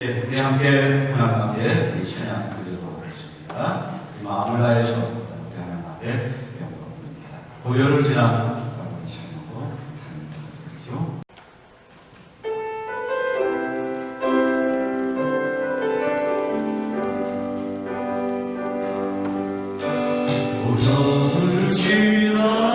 우리 함께 하나님 앞에 우리 찬양 드리도록 하겠습니다. 마음을 다해서 하나님 앞에 영광 드립니다. 고요를 지나 우리 찬양으로 드리죠. 고요를 지나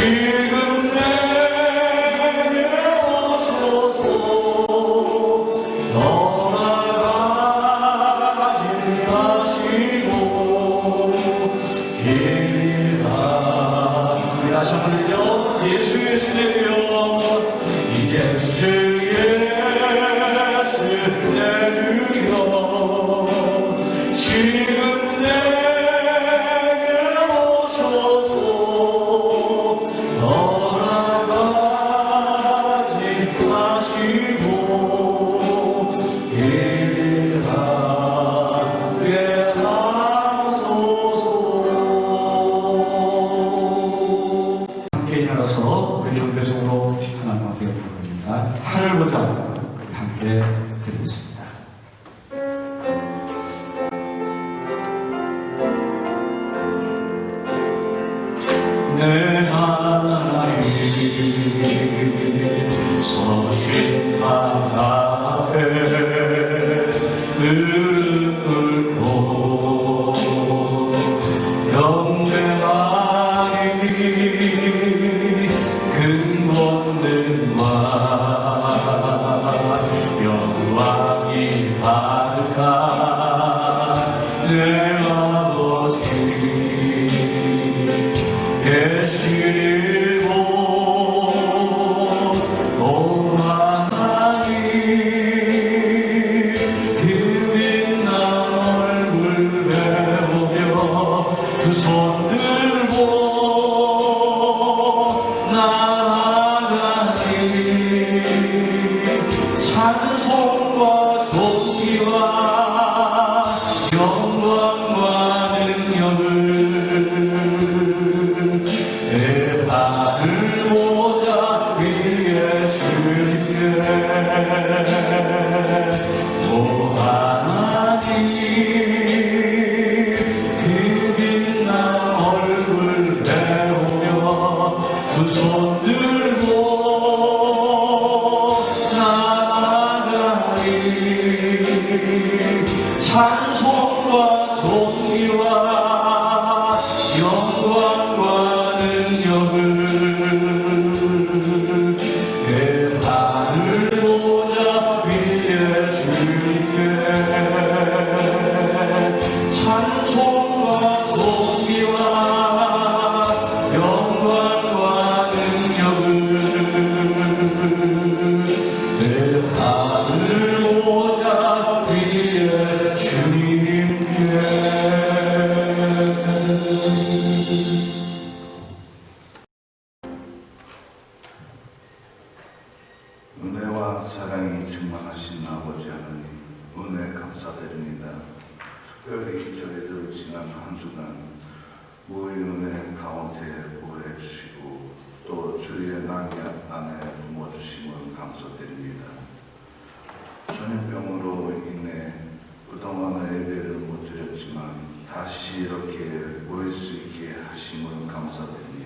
지금 부르죠. 예수 예수 내며 예수 예수 내 주여 지금 내게 오셔서 떠나가지 마시고 일하게 하소서. 함께 일어나서 우리 경배성으로 하나님 앞에 부릅니다. 하늘 보자 함께 드리겠습니다. 내 하나님 서신 방 앞에 무릎 꿇고 영광이 근본된 말 영광이 바르다 내 아버지 계시리고 오만하니 그 빛난 얼굴 배우며 두 손 들고 나아가니 찬송과 존귀와 영광과 능력을 내 하늘 모자 위에 줄게. 오 하나님 그 빛난 얼굴 배우며 두 손 들고 나아가리 찬송과 존귀와 영광과 능력을 내 하늘 모자 위에 줄게. 찬송과 존귀와 영광과 능력을 내 하늘 모자 위에 주님께. 은혜와 사랑이 충만하신 아버지 하나님, 은혜 감사드립니다. 특별히 저희들 지난 한 주간 무의 은혜 가운데 보호해 주시고 또 주의 낙엽 안에 품어주심을 감사드립니다. 전염병으로 인해 그동안 예배를 못 드렸지만 다시 이렇게 모일 수 있게 하심을 감사드립니다.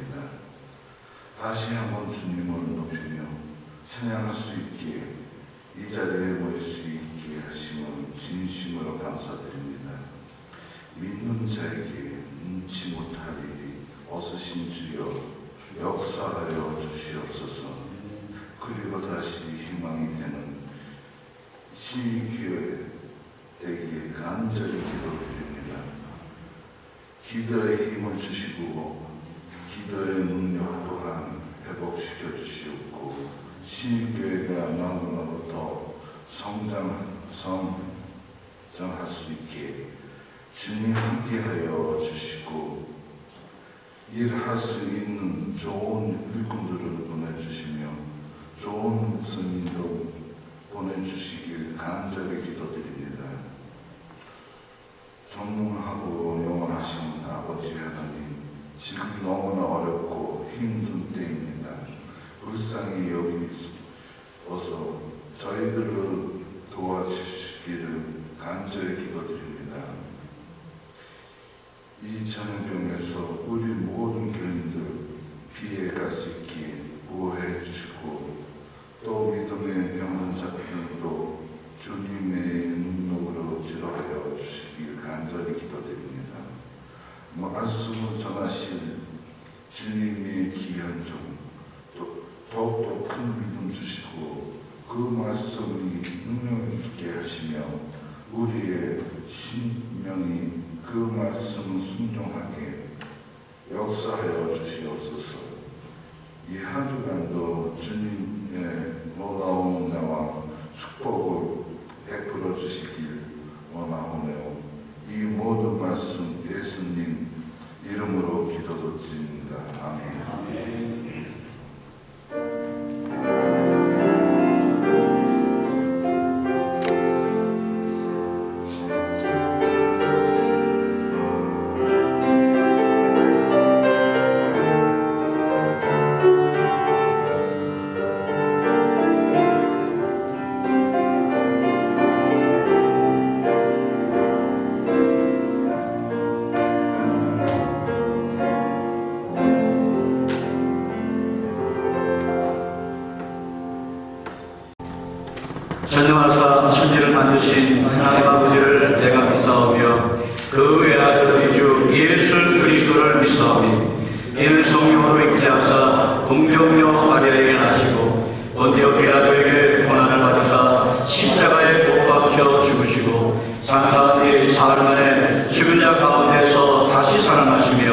다시 한번 주님을 높이며 찬양할 수 있게 이 자리에 모일 수 있게 하심을 진심으로 감사드립니다. 믿는 자에게 눈치 못할 일이 없으신 주여 역사하여 주시옵소서. 그리고 다시 희망이 되는 시기회 되기에 간절히 기도드립니다. 기도의 힘을 주시고 기도의 능력 또한 회복시켜 주시옵고 신교회가 너무너무 더 성장할 수 있게 주님 함께하여 주시고 일할 수 있는 좋은 일꾼들을 보내주시며 좋은 목사님도 보내주시길 간절히 기도드립니다. 전능하고 영원하신 아버지 하나님, 지금 너무나 어렵고 힘든 때입니다. 불쌍히 여기어서 저희들을 도와주시기를 간절히 기도드립니다. 이 전염병에서 우리 모든 교인들 피해갈 수 있게 보호해 주시고 또 믿음의 병원자들도 주님의 능력으로 치료하여 주시길 간절히 기도드립니다. 말씀을 전하실 주님의 귀한 종 더욱더 큰 믿음 주시고 그 말씀이 능력 있게 하시며 우리의 심령이 그 말씀을 순종하게 역사하여 주시옵소서. 이 한 주간도 주님의 놀라운 은혜와 축복을 베풀어 주시길 원하오며 이 모든 말씀 예수님 이름으로 기도도 드립니다. 아멘. 전능하사 천지를 만드신 하나님 아버지를 내가 믿사오며 그 외아들 우리 주 예수 그리스도를 믿사오니 이는 성령으로 잉태하사 동정녀 마리아에게 나시고 본디오 빌라도에게 고난을 받으사 십자가에 못 박혀 죽으시고 장사한 뒤 사흘 만에 죽은 자 가운데서 다시 살아나시며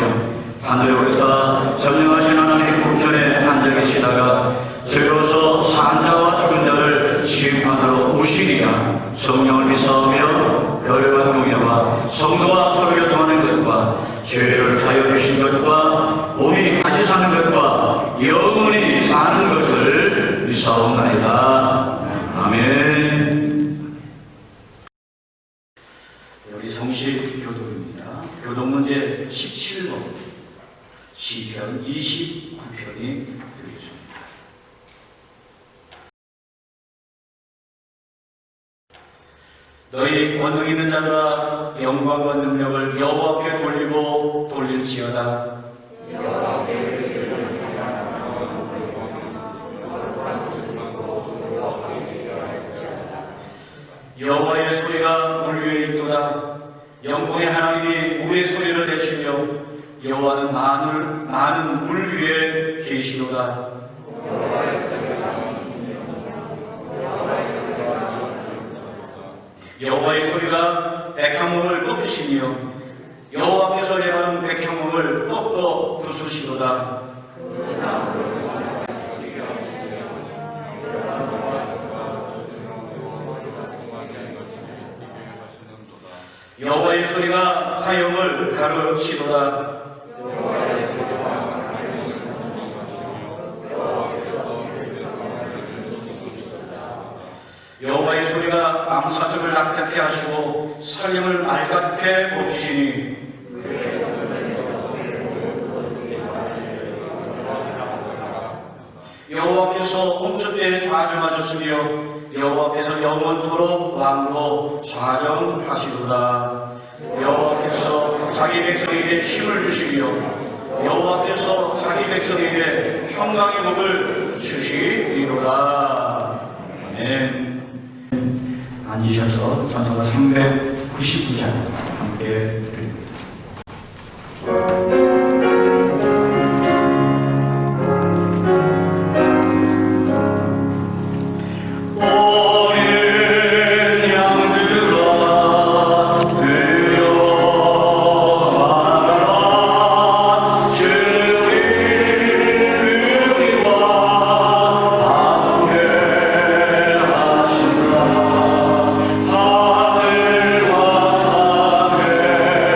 하늘에 오르사 전능하신 하나님 우편에 앉아 계시다가 저로서 산 자와 죽은 자를 심판하러 오시리라. 성령을 믿사오며 거룩한 공예와 성도와 서로 교통하는 것과 죄를 사여 주신 것과 몸이 다시 사는 것과 영원히 사는 것을 믿사옵나이다. 아멘. 우리 성실 교독입니다. 교독 문제 17번, 시편 29편이 되겠습니다. 너희 권능 있는 자들아 영광과 능력을 여호와께 돌리고 돌릴지어다. 여호와의 소리가 물 위에 있도다. 영광의 하나님이 물의 소리를 내시며 여호와는 많은 물 위에 계시도다. 여호와의 소리가 백향목을 꺾으시며 여호와께서 내가는 백향목을 꺾어 부수시도다. 여호와의 소리가 화염을 가르치도다. 여호와의 소리가 암사슴을 낙태케 하시고 살림을 맑게 먹이시니 여호와께서 홍수 때에 좌정하셨으며 여호와께서 영원토록 왕으로 좌정하시도다. 여호와께서 자기 백성에게 힘을 주시며 여호와께서 자기 백성에게 평강의 복을 주시리로다. 아멘. 앉으셔서 전서가 399장 함께 드립니다. 하늘과 땅에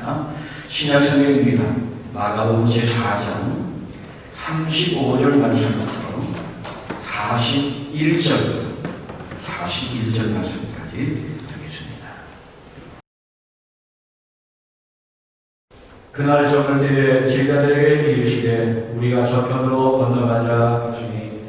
있습니다. 신약 성경입니다. 마가복음 제4장 35절 말씀부터 41절 말씀까지 드리겠습니다. 그날 저물 때에 제자들에게 이르시되 우리가 저편으로 건너가자 하시니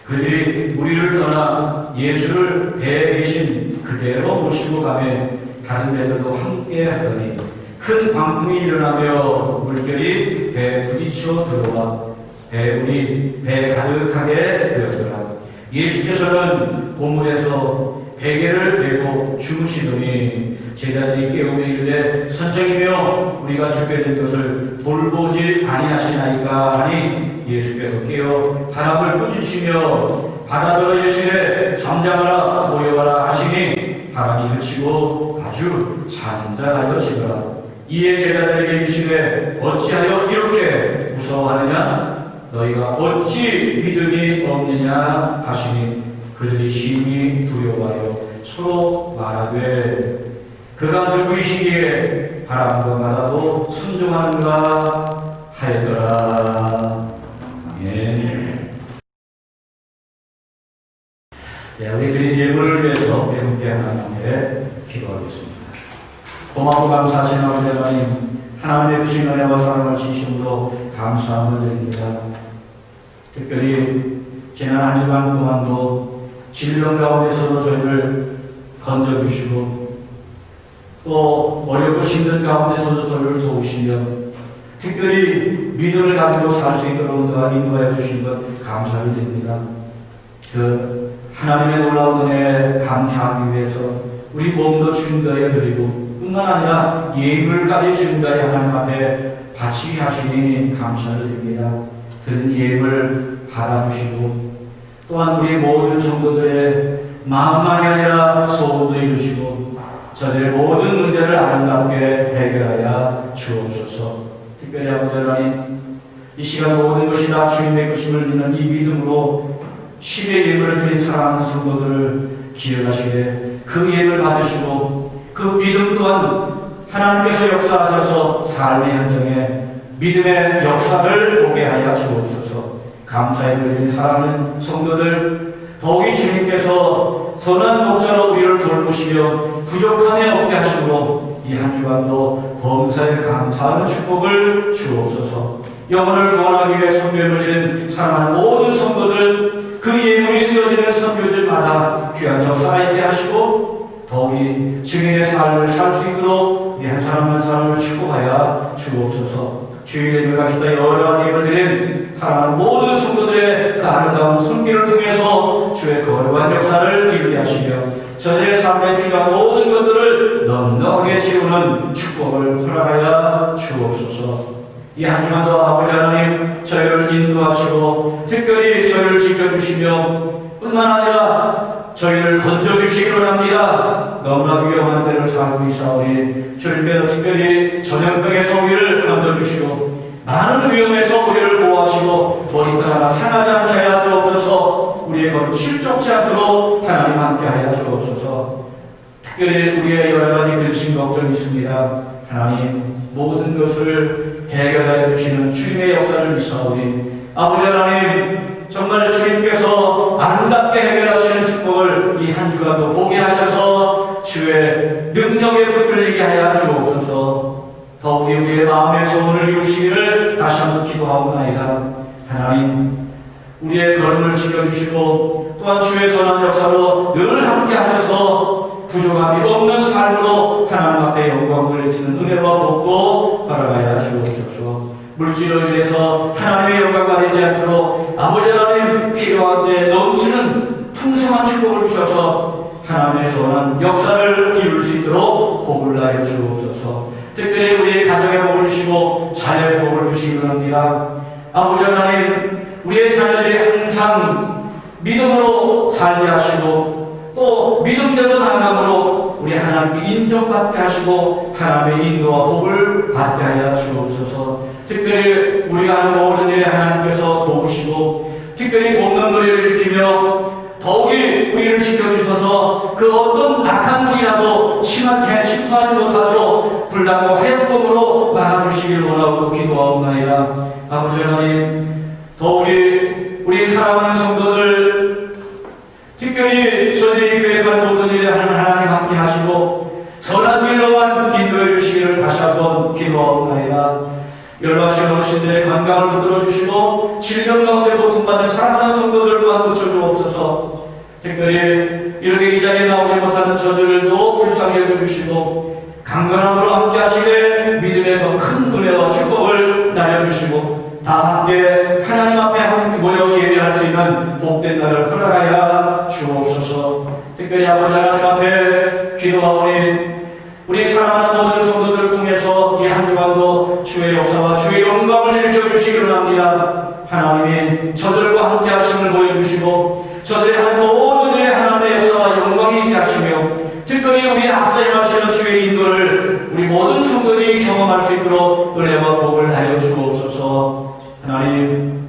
그들이 우리를 떠나 예수를 배에 계신 그대로 모시고 가매 다른 배들도 함께 하더니 큰 광풍이 일어나며 물결이 배에 부딪혀 들어와 배울이 배 가득하게 되었더라. 예수께서는 고물에서 베개를 메고 주무시더니 제자들이 깨우며 이르되 선생이며 우리가 죽게 된 것을 돌보지 아니하시나이까 하니 예수께서 깨어 바람을 꾸짖으시며 바다더러 이르시되 잠잠하라 모여라 하시니 바람이 그치고 아주 잔잔하여지더라. 이에 제자들에게 이르시되 어찌하여 이렇게 무서워하느냐 너희가 어찌 믿음이 없느냐 하시니 그들이 심히 두려워하여 서로 말하되 그가 누구이시기에 바람과 바다도 순종하는가 하였더라. 아멘. 네, 우리 드린 예물을 위해서 함께 하나님께 기도하겠습니다. 고맙고 감사하신 아버지 하나님, 하나님의 크신 은혜와 사랑을 진심으로 감사함을 드립니다. 특별히 지난 한 주간 동안도 질병 가운데서도 저희를 건져주시고 또 어렵고 힘든 가운데서도 저를 도우시며 특별히 믿음을 가지고 살 수 있도록 인도하여 주신 것 감사를 드립니다. 그 하나님의 놀라운 은혜에 감사하기 위해서 우리 몸도 주님께 드리고 뿐만 아니라 예물까지 주님께 하나님 앞에 바치게 하시니 감사를 드립니다. 드린 예물 받아주시고 또한 우리 모든 성도들의 마음만이 아니라 소원도 이루시고 저들의 모든 문제를 아름답게 해결하여 주옵소서. 특별히 아버지 하나님, 이 시간 모든 것이 다 주님의 것임을 믿는 이 믿음으로 10의 예물을 드린 사랑하는 성도들을 기억하시되 그 예물 받으시고 그 믿음 또한 하나님께서 역사하셔서 삶의 현장에 믿음의 역사를 보게 하여 주옵소서. 감사의 드린 사랑하는 성도들 더욱이 주님께서 선한 목자로 우리를 돌보시며 부족함이 없게 하시므로 이 한 주간도 범사에 감사하는 축복을 주옵소서. 영혼을 구원하기 위해 선교를 드리는 사랑하는 모든 성도들 그 예물이 쓰여지는 선교들마다 귀한 역사 있게 하시고 더욱이 증인의 삶을 살 수 있도록 이 한 사람 한 사람을 축복하여 주옵소서. 주의 예물과 기타 여러 가지 예물 드린 사랑하는 모든 성도들의 그 아름다운 손길을 통해서 주의 거룩한 역사를 이루게 하시며 저들의 삶에 필요한 모든 것들을 넉넉하게 채우는 축복을 허락하여 주옵소서. 이 한 주간도 아버지 하나님 저희를 인도하시고 특별히 저희를 지켜주시며 뿐만 아니라 저희를 건져주시기로 합니다. 너무나 위험한 때를 살고 있사오니 주님께서 특별히 전염병에서 우리를 건져주시고 많은 위험에서 우리를 보호하시고 머리털 하나 상하지 않게 하여 주옵소서. 우리의 것 실족지 않도록 하나님 함께 하여 주옵소서. 특별히 우리의 여러 가지 근심 걱정이 있습니다. 하나님 모든 것을 해결하여 주시는 주님의 역사를 믿사오니 아버지 하나님 정말 주님께서 아름답게 해결하시는 축복을 이 한 주간도 보게 하셔서 주의 능력에 붙들리게 하여 주옵소서. 더욱이 우리의 마음의 소원을 이루시기를 다시 한번 기도하옵나이다. 하나님 우리의 걸음을 지켜주시고 또한 주의 선한 역사로 늘 함께 하셔서 부족함이 없는 삶으로 하나님 앞에 영광을 내시는 은혜와 복도 허락하여 주옵소서. 물질로 인해서 하나님의 영광 가리지 않도록 아버지 하나님 필요한데 넘치는 풍성한 축복을 주셔서 하나님의 선한 역사를 이룰 수 있도록 복을 나여 주옵소서. 특별히 우리의 가정에 복을 주시고 자녀의 복을 주시기 합니다. 아버지 하나님 우리의 자녀들이 항상 믿음으로 살게 하시고 또 믿음대로 나감으로 우리 하나님께 인정받게 하시고 하나님의 인도와 복을 받게 하여 주옵소서. 특별히 우리가 하는 모든 일에 하나님께서 도우시고 특별히 돕는 놀이를 일으키며 더욱이 우리를 지켜주셔서 그 어떤 악한 물이라도 심하게 침투하지 못하도록 불닭과 화염검으로 막아주시기를 원하고 기도하옵나이다. 아버지 하나님, 더욱이 우리 사랑하는 성도들, 특별히 저희들이 계획한 모든 일에 하나님 함께 하시고 선한 길로만 인도해 주시기를 다시 한번 기도하옵나이다. 열방신 어르신들의 건강을 붙들어 주시고 질병 가운데 고통받는 사랑하는 성도들 또한 고쳐주옵소서. 특별히 이렇게 이 자리에 나오지 못하는 저들도 불쌍히 여겨주시고 강건함으로 함께 하시되 믿음의 더 큰 은혜와 축복을 나눠주시고 다 함께 하나님 앞에 함께 모여 예배할 수 있는 복된 날을 허락하여 주옵소서. 특별히 아버지 하나님 앞에 기도하오니 우리 사랑하는 모든 성도들을 통해서 이 한 주간도 주의 역사와 주의 영광을 일으켜주시기를 합니다. 하나님이 저들과 함께 하심을 보여주시고 저들이 하는 모든 일에 하나님의 역사와 영광이 있게 하시며 특별히 우리 앞서 행하시는 주의 인도를 우리 모든 성도들이 경험할 수 있도록 은혜와 복을 하여 주옵소서. 하나님,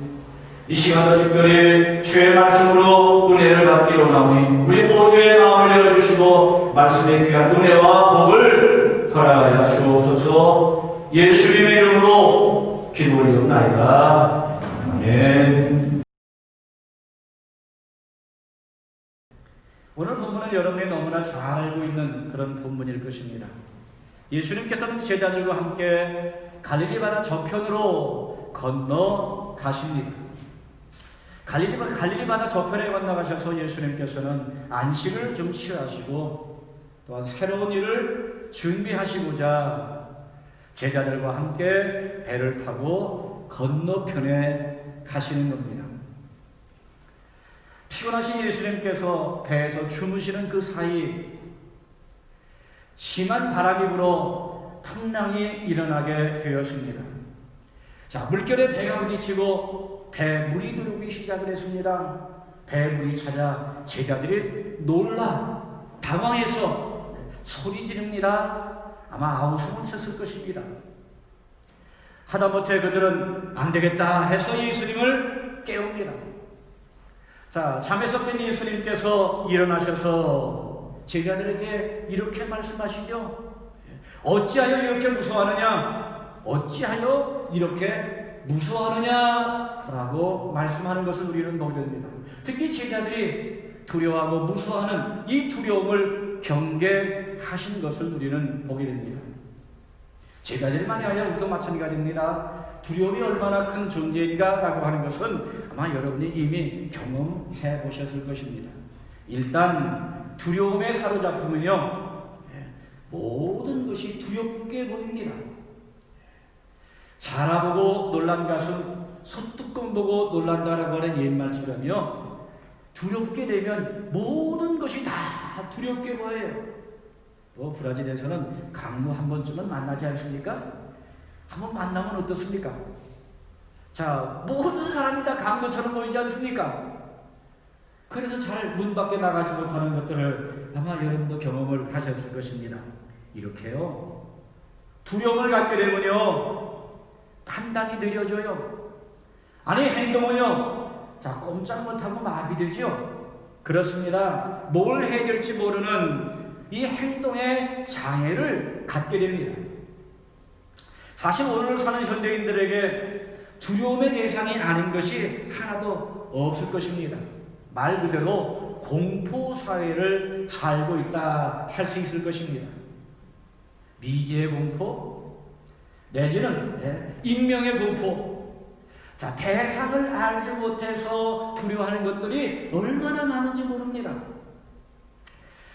이 시간도 특별히 주의 말씀으로 은혜를 받기로 나오니 우리 모두의 마음을 열어주시고 말씀의 귀한 은혜와 복을 허락하여 주옵소서. 예수님의 이름으로 기도 올리옵나이다. 아멘. 오늘 본문은 여러분이 너무나 잘 알고 있는 그런 본문일 것입니다. 예수님께서는 제자들과 함께 갈릴리 바다 저편으로 건너가십니다. 갈릴리 바다 저편에 건너가셔서 예수님께서는 안식을 좀 취하시고 또한 새로운 일을 준비하시고자 제자들과 함께 배를 타고 건너편에 가시는 겁니다. 피곤하신 예수님께서 배에서 주무시는 그 사이 심한 바람이 불어 풍랑이 일어나게 되었습니다. 자, 물결에 배가 부딪히고 배에 물이 들어오기 시작을 했습니다. 배에 물이 찾아 제자들이 놀라 당황해서 소리 지릅니다. 아마 아우성을 쳤을 것입니다. 하다못해 그들은 안 되겠다 해서 예수님을 깨웁니다. 자, 잠에서 깬 예수님께서 일어나셔서 제자들에게 이렇게 말씀하시죠. 어찌하여 이렇게 무서워하느냐? 어찌하여 이렇게 무서워하느냐? 라고 말씀하는 것을 우리는 보게 됩니다. 특히 제자들이 두려워하고 무서워하는 이 두려움을 경계하신 것을 우리는 보게 됩니다. 제자들만이 아니라 우리도 마찬가지입니다. 두려움이 얼마나 큰 존재인가 라고 하는 것은 아마 여러분이 이미 경험해 보셨을 것입니다. 일단 두려움에 사로잡히면요 모든 것이 두렵게 보입니다. 자라보고 놀란 가슴 소뚜껑 보고 놀란다라고 하는 옛말처럼요 두렵게 되면 모든 것이 다 두렵게 보여요. 또 브라질에서는 강로 한 번쯤은 만나지 않습니까? 한번 만나면 어떻습니까? 자, 모든 사람이 다 강도처럼 보이지 않습니까? 그래서 잘 문 밖에 나가지 못하는 것들을 아마 여러분도 경험을 하셨을 것입니다. 이렇게요 두려움을 갖게 되면요 판단이 느려져요. 아니 행동은요 자 꼼짝 못하고 마비되죠. 그렇습니다. 뭘 해야 될지 모르는 이 행동에 장애를 갖게 됩니다. 사실 오늘 사는 현대인들에게 두려움의 대상이 아닌 것이 하나도 없을 것입니다. 말 그대로 공포사회를 살고 있다 할 수 있을 것입니다. 미지의 공포, 내지는 익명의 공포. 자, 대상을 알지 못해서 두려워하는 것들이 얼마나 많은지 모릅니다.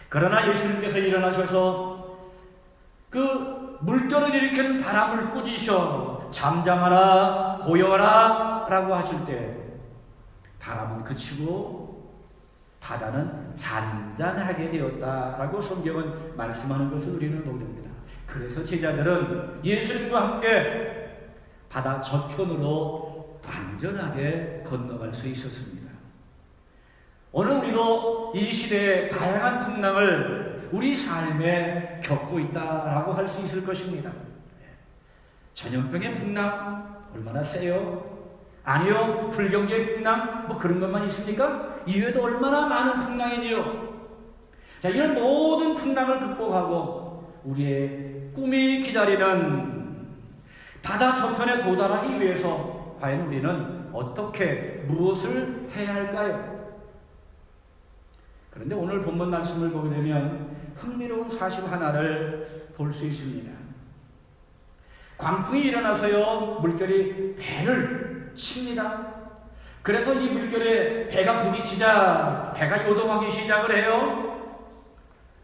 그러나 예수님께서 일어나셔서 그 물결을 일으키는 바람을 꾸짖으셔 잠잠하라 고요하라 라고 하실 때 바람은 그치고 바다는 잔잔하게 되었다라고 성경은 말씀하는 것을 우리는 보게 됩니다. 그래서 제자들은 예수님과 함께 바다 저편으로 안전하게 건너갈 수 있었습니다. 오늘 우리도 이 시대의 다양한 풍랑을 우리 삶에 겪고 있다라고 할 수 있을 것입니다. 전염병의 풍랑 얼마나 세요? 아니요, 불경제의 풍랑 뭐 그런 것만 있습니까? 이외에도 얼마나 많은 풍랑이니요. 자, 이런 모든 풍랑을 극복하고 우리의 꿈이 기다리는 바다 저편에 도달하기 위해서 과연 우리는 어떻게 무엇을 해야 할까요? 그런데 오늘 본문 말씀을 보게 되면 흥미로운 사실 하나를 볼 수 있습니다. 광풍이 일어나서요, 물결이 배를 칩니다. 그래서 이 물결에 배가 부딪히자 배가 요동하기 시작을 해요.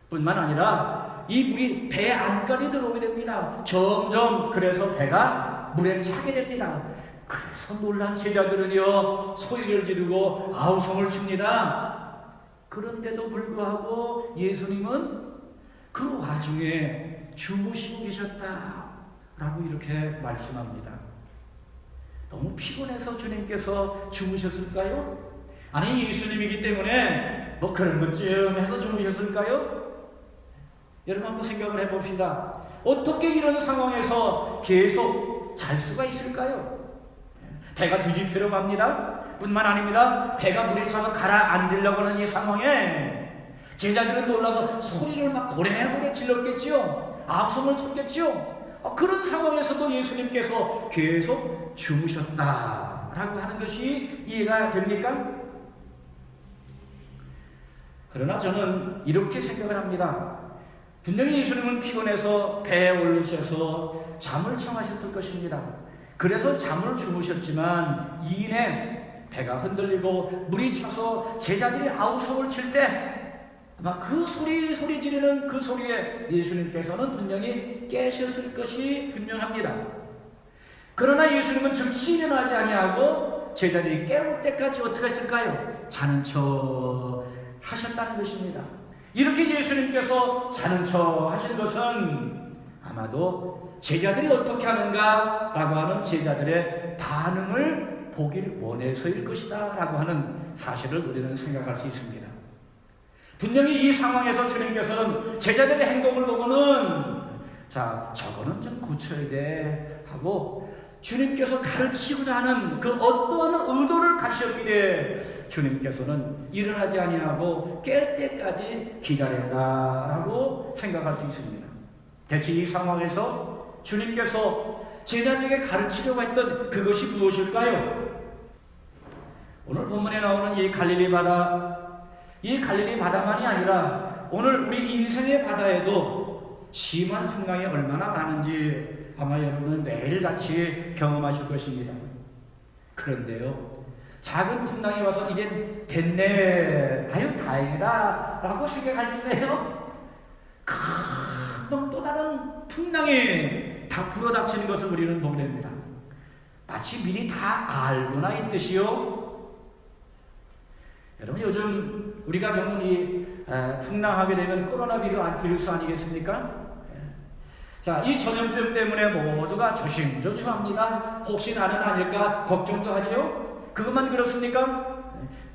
뿐만 아니라 이 물이 배 안까지 들어오게 됩니다. 점점 그래서 배가 물에 차게 됩니다. 그래서 놀란 제자들은요, 소리를 지르고 아우성을 칩니다. 그런데도 불구하고 예수님은 그 와중에 주무시고 계셨다라고 이렇게 말씀합니다. 너무 피곤해서 주님께서 주무셨을까요? 아니, 예수님이기 때문에 뭐 그런 것쯤 해서 주무셨을까요? 여러분 한번 생각을 해봅시다. 어떻게 이런 상황에서 계속 잘 수가 있을까요? 배가 뒤집히려고 합니다. 뿐만 아닙니다. 배가 물에 차서 가라앉으려고 하는 이 상황에 제자들은 놀라서 소리를 막 고래고래 질렀겠지요. 아우성을 쳤겠지요. 그런 상황에서도 예수님께서 계속 주무셨다라고 하는 것이 이해가 됩니까? 그러나 저는 이렇게 생각을 합니다. 분명히 예수님은 피곤해서 배에 오르셔서 잠을 청하셨을 것입니다. 그래서 잠을 주무셨지만 이내 배가 흔들리고 물이 차서 제자들이 아우성을 칠 때 아마 그 소리 지르는 그 소리에 예수님께서는 분명히 깨셨을 것이 분명합니다. 그러나 예수님은 즉시 일어나지 아니하고 제자들이 깨울 때까지 어떻게 했을까요? 자는 척 하셨다는 것입니다. 이렇게 예수님께서 자는 척 하신 것은 아마도 제자들이 어떻게 하는가라고 하는 제자들의 반응을 보길 원해서일 것이다 라고 하는 사실을 우리는 생각할 수 있습니다. 분명히 이 상황에서 주님께서는 제자들의 행동을 보고는 자, 저거는 좀 고쳐야 돼 하고 주님께서 가르치고자 하는 그 어떠한 의도를 가셨기에 주님께서는 일어나지 아니하고 깰 때까지 기다렸다라고 생각할 수 있습니다. 대체 이 상황에서 주님께서 제자들에게 가르치려고 했던 그것이 무엇일까요? 오늘 본문에 나오는 이 갈릴리 바다, 이 갈릴리 바다만이 아니라 오늘 우리 인생의 바다에도 심한 풍랑이 얼마나 많은지 아마 여러분은 매일같이 경험하실 것입니다. 그런데요, 작은 풍랑이 와서 이제 됐네, 아유 다행이다 라고 생각할 즈에요 큰 또 다른 풍랑이 다 불어닥치는 것을 우리는 보게 됩니다. 마치 미리 다 알고나 있듯이요. 여러분, 요즘 우리가 겪는 이 풍랑하게 되면 코로나 비루스 아니겠습니까? 자, 이 전염병 때문에 모두가 조심합니다. 혹시 나는 아닐까 걱정도 하지요. 그것만 그렇습니까?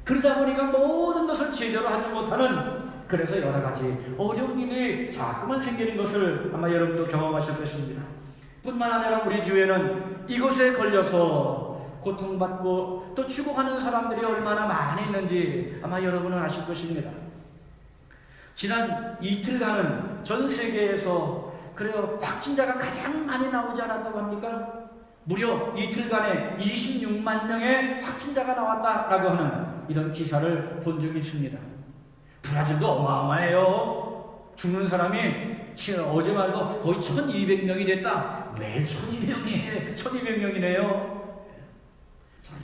그러다 보니까 모든 것을 제대로 하지 못하는, 그래서 여러 가지 어려운 일이 자꾸만 생기는 것을 아마 여러분도 경험하실 것입니다. 뿐만 아니라 우리 주위에는 이것에 걸려서 고통받고 또 죽어가는 사람들이 얼마나 많이 있는지 아마 여러분은 아실 것입니다. 지난 이틀간은 전 세계에서 그래요, 확진자가 가장 많이 나오지 않았다고 합니까? 무려 이틀간에 26만 명의 확진자가 나왔다라고 하는 이런 기사를 본 적이 있습니다. 브라질도 어마어마해요. 죽는 사람이 어제 말도 거의 1200명이 됐다. 매일 1200명이네요. 자,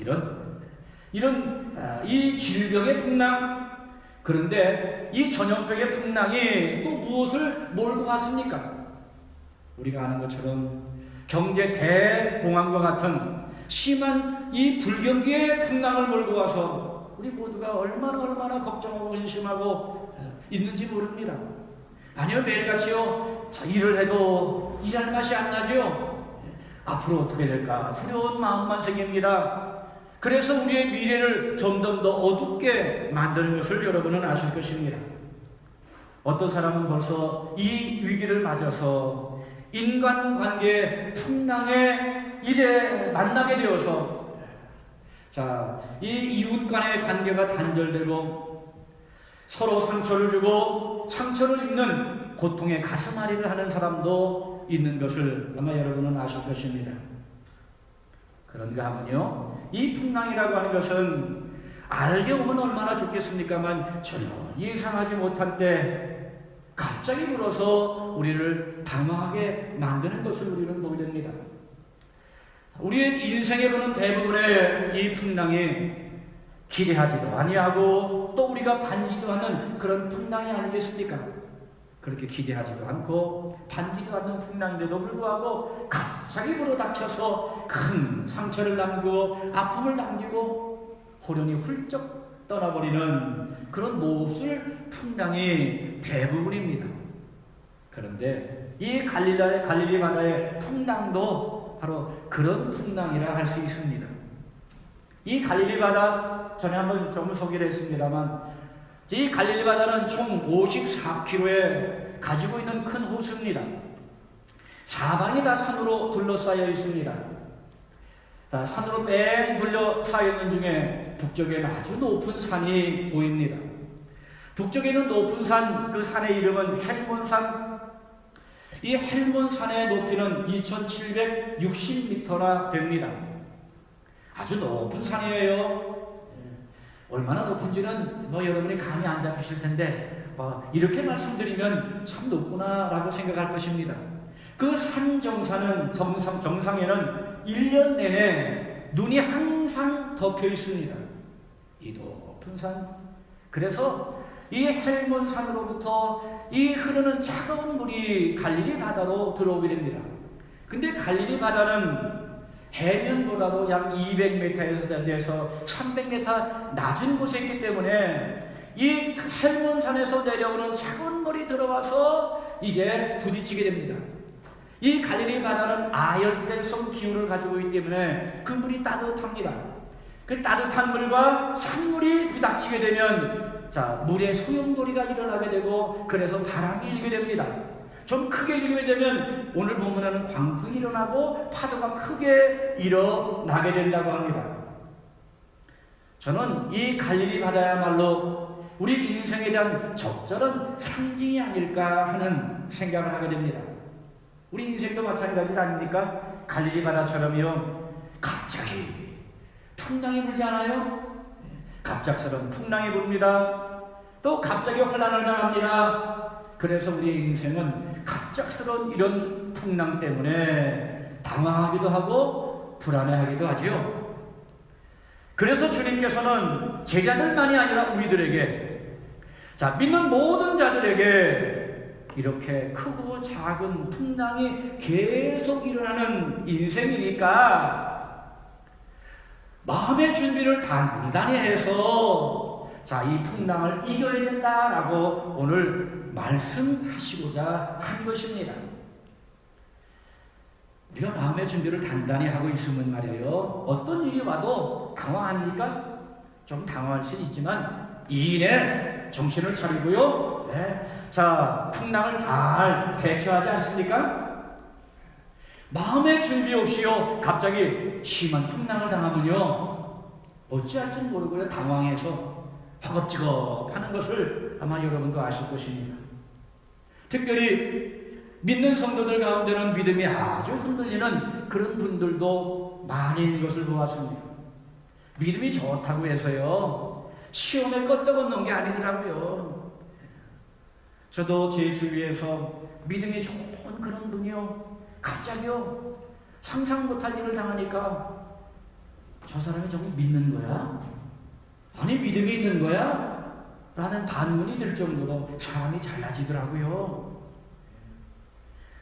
이 질병의 풍랑, 그런데 이 전염병의 풍랑이 또 무엇을 몰고 왔습니까? 우리가 아는 것처럼 경제 대공황과 같은 심한 이 불경기의 풍랑을 몰고 와서 우리 모두가 얼마나 걱정하고 근심하고 있는지 모릅니다. 아니요, 매일같이요, 자, 일을 해도 일할 맛이 안 나죠. 앞으로 어떻게 될까 두려운 마음만 생깁니다. 그래서 우리의 미래를 점점 더 어둡게 만드는 것을 여러분은 아실 것입니다. 어떤 사람은 벌써 이 위기를 맞아서 인간관계 풍랑에 이래 만나게 되어서 자, 이 이웃 간의 관계가 단절되고 서로 상처를 주고 상처를 입는 고통의 가슴앓이를 하는 사람도 있는 것을 아마 여러분은 아실 것입니다. 그런가 하면요, 이 풍랑이라고 하는 것은 알게 오면 얼마나 좋겠습니까만 전혀 예상하지 못한 때 갑자기 불어서 우리를 당황하게 만드는 것을 우리는 보게 됩니다. 우리의 인생에 보는 대부분의 이 풍랑이 기대하지도 아니하고 또 우리가 반기도 하는 그런 풍랑이 아니겠습니까? 그렇게 기대하지도 않고 반기도 않는 풍랑인데도 불구하고 갑자기 불어닥쳐서 큰 상처를 남기고 아픔을 남기고 호련히 훌쩍 떠나버리는 그런 몹쓸 풍랑이 대부분입니다. 그런데 이 갈릴리 바다의 풍랑도 바로 그런 풍랑이라 할 수 있습니다. 이 갈릴리 바다 전에 한번 좀 소개를 했습니다만 이 갈릴리 바다는 총 54km에 가지고 있는 큰 호수입니다. 사방이 다 산으로 둘러싸여 있습니다. 산으로 뺑 둘러싸여 있는 중에 북쪽에 아주 높은 산이 보입니다. 북쪽에 있는 높은 산, 그 산의 이름은 헬몬산. 이 헬몬산의 높이는 2760m나 됩니다. 아주 높은 산이에요. 얼마나 높은지는 여러분이 감이 안 잡히실 텐데 이렇게 말씀드리면 참 높구나라고 생각할 것입니다. 그 산 정상에는 1년 내내 눈이 항상 덮여 있습니다. 이 높은 산. 그래서 이 헬몬산으로부터 이 흐르는 차가운 물이 갈릴리 바다로 들어오게 됩니다. 근데 갈릴리 바다는 해면보다도 약 200m에서 300m 낮은 곳에 있기 때문에 이 헬몬산에서 내려오는 차가운 물이 들어와서 이제 부딪히게 됩니다. 이 갈릴리 바다는 아열대성 기후를 가지고 있기 때문에 그 물이 따뜻합니다. 그 따뜻한 물과 산물이 부닥치게 되면 물의 소용돌이가 일어나게 되고 그래서 바람이 일게 됩니다. 좀 크게 일게 되면 오늘 본문에는 광풍이 일어나고 파도가 크게 일어나게 된다고 합니다. 저는 이 갈릴리 바다야말로 우리 인생에 대한 적절한 상징이 아닐까 하는 생각을 하게 됩니다. 우리 인생도 마찬가지 아닙니까? 갈릴리 바다처럼요, 갑자기 풍랑이 불지 않아요? 갑작스러운 풍랑이 붑니다. 또 갑자기 환난을 당합니다. 그래서 우리의 인생은 갑작스러운 이런 풍랑 때문에 당황하기도 하고 불안해하기도 하지요. 그래서 주님께서는 제자들만이 아니라 우리들에게, 믿는 모든 자들에게 이렇게 크고 작은 풍랑이 계속 일어나는 인생이니까 마음의 준비를 단단히 해서 이 풍랑을 이겨야 된다라고 오늘 말씀하시고자 한 것입니다. 우리가 마음의 준비를 단단히 하고 있으면 말이에요, 어떤 일이 와도 당황합니까? 좀 당황할 수 있지만 이내 정신을 차리고요, 풍랑을 잘 대처하지 않습니까? 마음의 준비 없이요 갑자기 심한 풍랑을 당하면요 어찌할 줄 모르고요 당황해서 허겁지겁하는 것을 아마 여러분도 아실 것입니다. 특별히 믿는 성도들 가운데는 믿음이 아주 흔들리는 그런 분들도 많이 있는 것을 보았습니다. 믿음이 좋다고 해서요 시험에 껐다고 게 아니더라고요. 저도 제 주위에서 믿음이 좋은 그런 분이요 갑자기요 상상 못할 일을 당하니까 저 사람이 정말 믿는 거야? 아니 믿음이 있는 거야? 라는 반문이 들 정도로 사람이 달라지더라고요.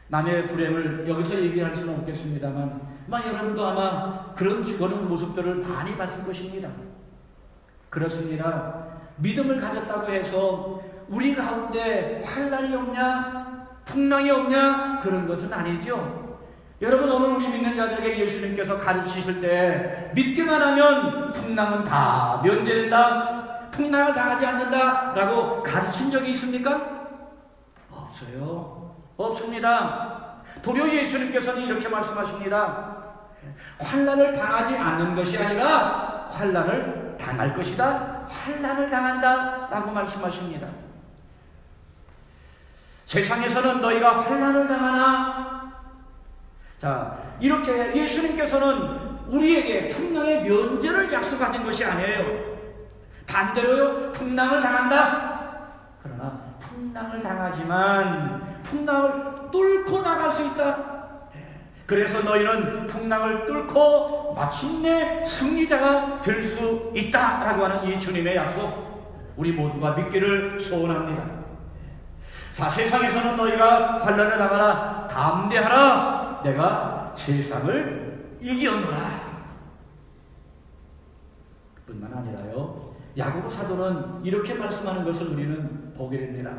남의 불행을 여기서 얘기할 수는 없겠습니다만 여러분도 아마 그런 모습들을 많이 봤을 것입니다. 그렇습니다. 믿음을 가졌다고 해서 우리 가운데 환난이 없냐? 풍랑이 없냐? 그런 것은 아니죠. 여러분 오늘 우리 믿는 자들에게 예수님께서 가르치실 때 믿기만 하면 풍랑은 다 면제된다, 풍랑을 당하지 않는다 라고 가르친 적이 있습니까? 없어요. 없습니다. 도리어 예수님께서는 이렇게 말씀하십니다. 환난을 당하지 않는 것이 아니라 환난을 당할 것이다 환난을 당한다라고 말씀하십니다. 세상에서는 너희가 환난을 당하나? 자, 이렇게 예수님께서는 우리에게 풍랑의 면제를 약속하신 것이 아니에요. 반대로요, 풍랑을 당한다. 그러나 풍랑을 당하지만 풍랑을 뚫고 나갈 수 있다. 그래서 너희는 풍랑을 뚫고 마침내 승리자가 될 수 있다라고 하는 이 주님의 약속, 우리 모두가 믿기를 소원합니다. 자, 세상에서는 너희가 환난을 당하라. 담대하라. 내가 세상을 이기었노라. 뿐만 아니라요, 야고보 사도는 이렇게 말씀하는 것을 우리는 보게 됩니다.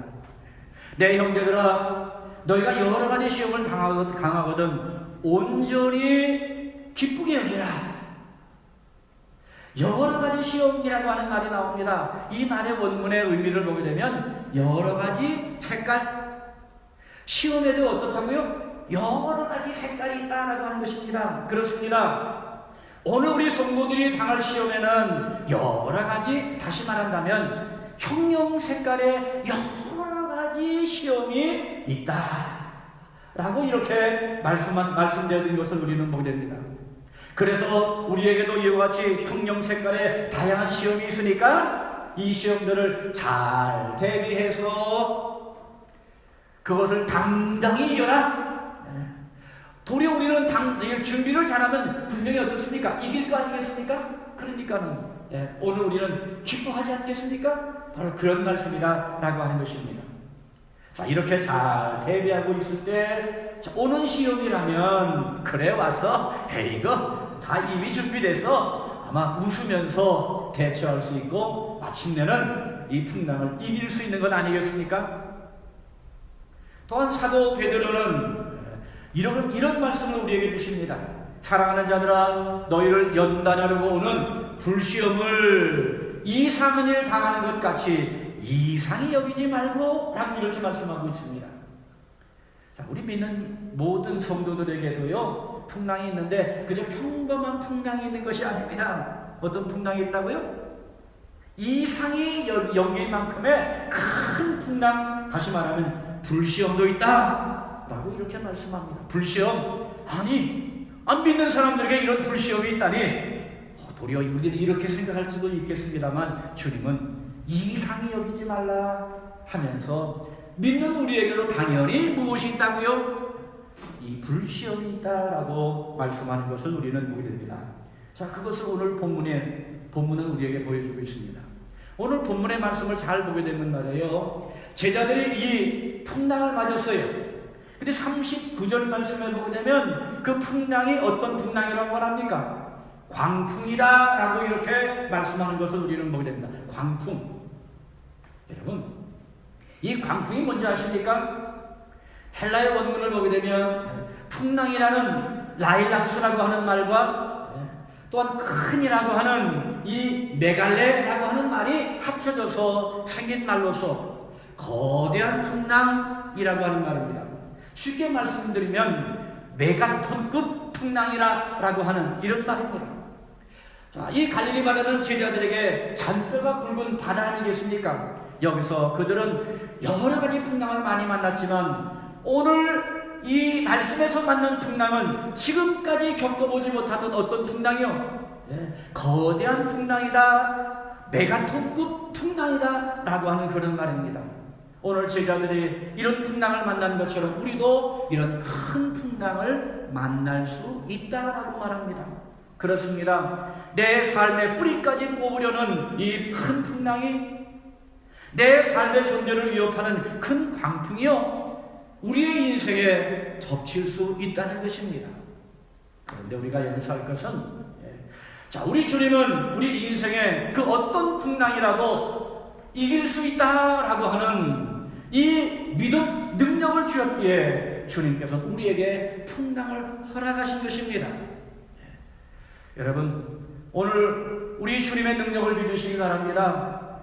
내 형제들아, 너희가 여러 가지 시험을 당하거든 온전히 기쁘게 여기라. 여러 가지 시험이라고 하는 말이 나옵니다. 이 말의 원문의 의미를 보게 되면 여러 가지 색깔, 시험에도 어떻다고요? 여러 가지 색깔이 있다라고 하는 것입니다. 그렇습니다. 오늘 우리 성도들이 당할 시험에는 여러 가지, 다시 말한다면 형용 색깔의 여러 가지 시험이 있다 라고 이렇게 말씀되어진 것을 우리는 보게 됩니다. 그래서 우리에게도 이와 같이 형용 색깔의 다양한 시험이 있으니까 이 시험들을 잘 대비해서 그것을 당당히 이겨라. 도리어 우리는 준비를 잘하면 분명히 어떻습니까? 이길 거 아니겠습니까? 그러니까는 오늘 우리는 기뻐하지 않겠습니까? 바로 그런 말씀이다 라고 하는 것입니다. 자, 이렇게 잘 대비하고 있을 때 오는 시험이라면 그래 와서 이거 다 이미 준비돼서 아마 웃으면서 대처할 수 있고 마침내는 이 풍랑을 이길 수 있는 것 아니겠습니까? 또한 사도 베드로는 이런 말씀을 우리에게 주십니다. 사랑하는 자들아, 너희를 연단하려고 오는 불시험을 이상한 일 당하는 것 같이 이상히 여기지 말고 라고 이렇게 말씀하고 있습니다. 자, 우리 믿는 모든 성도들에게도요, 풍랑이 있는데 그저 평범한 풍랑이 있는 것이 아닙니다. 어떤 풍랑이 있다고요? 이상히 여길 만큼의 큰 풍랑, 다시 말하면 불시험도 있다 라고 이렇게 말씀합니다. 불시험? 아니, 안 믿는 사람들에게 이런 불시험이 있다니 도리어 우리는 이렇게 생각할 수도 있겠습니다만 주님은 이상히 여기지 말라 하면서 믿는 우리에게도 당연히 무엇이 있다고요? 이 불시험이 있다라고 말씀하는 것을 우리는 보게 됩니다. 자, 그것을 오늘 본문은 우리에게 보여주고 있습니다. 오늘 본문의 말씀을 잘 보게 되면 말이에요, 제자들이 이 풍랑을 맞았어요. 근데 39절 말씀을 보게 되면 그 풍랑이 어떤 풍랑이라고 말합니까? 광풍이다 라고 이렇게 말씀하는 것을 우리는 보게 됩니다. 광풍. 여러분, 이 광풍이 뭔지 아십니까? 헬라의 원문을 보게 되면 풍랑이라는 라일락스라고 하는 말과 또한 큰이라고 하는 이 메갈레라고 하는 말이 합쳐져서 생긴 말로서 거대한 풍랑이라고 하는 말입니다. 쉽게 말씀드리면 메가톤급 풍랑이라고 하는 이런 말입니다. 자, 이 갈릴리 바다는 제자들에게 잔뼈가 굵은 바다 아니겠습니까? 여기서 그들은 여러 가지 풍랑을 많이 만났지만 오늘 이 말씀에서 만난 풍랑은 지금까지 겪어보지 못하던 어떤 풍랑이요? 거대한 풍랑이다, 메가톤급 풍랑이다 라고 하는 그런 말입니다. 오늘 제자들이 이런 풍랑을 만난 것처럼 우리도 이런 큰 풍랑을 만날 수 있다라고 말합니다. 그렇습니다. 내 삶의 뿌리까지 뽑으려는 이 큰 풍랑이, 내 삶의 존재를 위협하는 큰 광풍이요, 우리의 인생에 덮칠 수 있다는 것입니다. 그런데 우리가 여기서 할 것은, 자, 우리 주님은 우리 인생에 그 어떤 풍랑이라도 이길 수 있다라고 하는 이 믿음, 능력을 주셨기에 주님께서 우리에게 풍랑을 허락하신 것입니다. 여러분, 오늘 우리 주님의 능력을 믿으시기 바랍니다.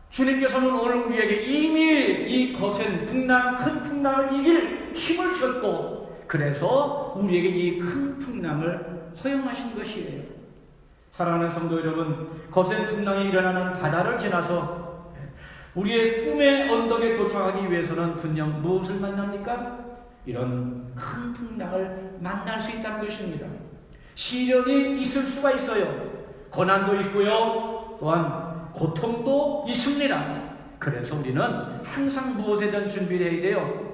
주님께서는 오늘 우리에게 이미 이 거센 풍랑, 큰 풍랑을 이길 힘을 주셨고, 그래서 우리에게 이 큰 풍랑을 허용하신 것이에요. 사랑하는 성도 여러분, 거센 풍랑이 일어나는 바다를 지나서 우리의 꿈의 언덕에 도착하기 위해서는 분명 무엇을 만납니까? 이런 큰 풍랑을 만날 수 있다는 것입니다. 시련이 있을 수가 있어요. 고난도 있고요. 또한 고통도 있습니다. 그래서 우리는 항상 무엇에 대한 준비를 해야 돼요?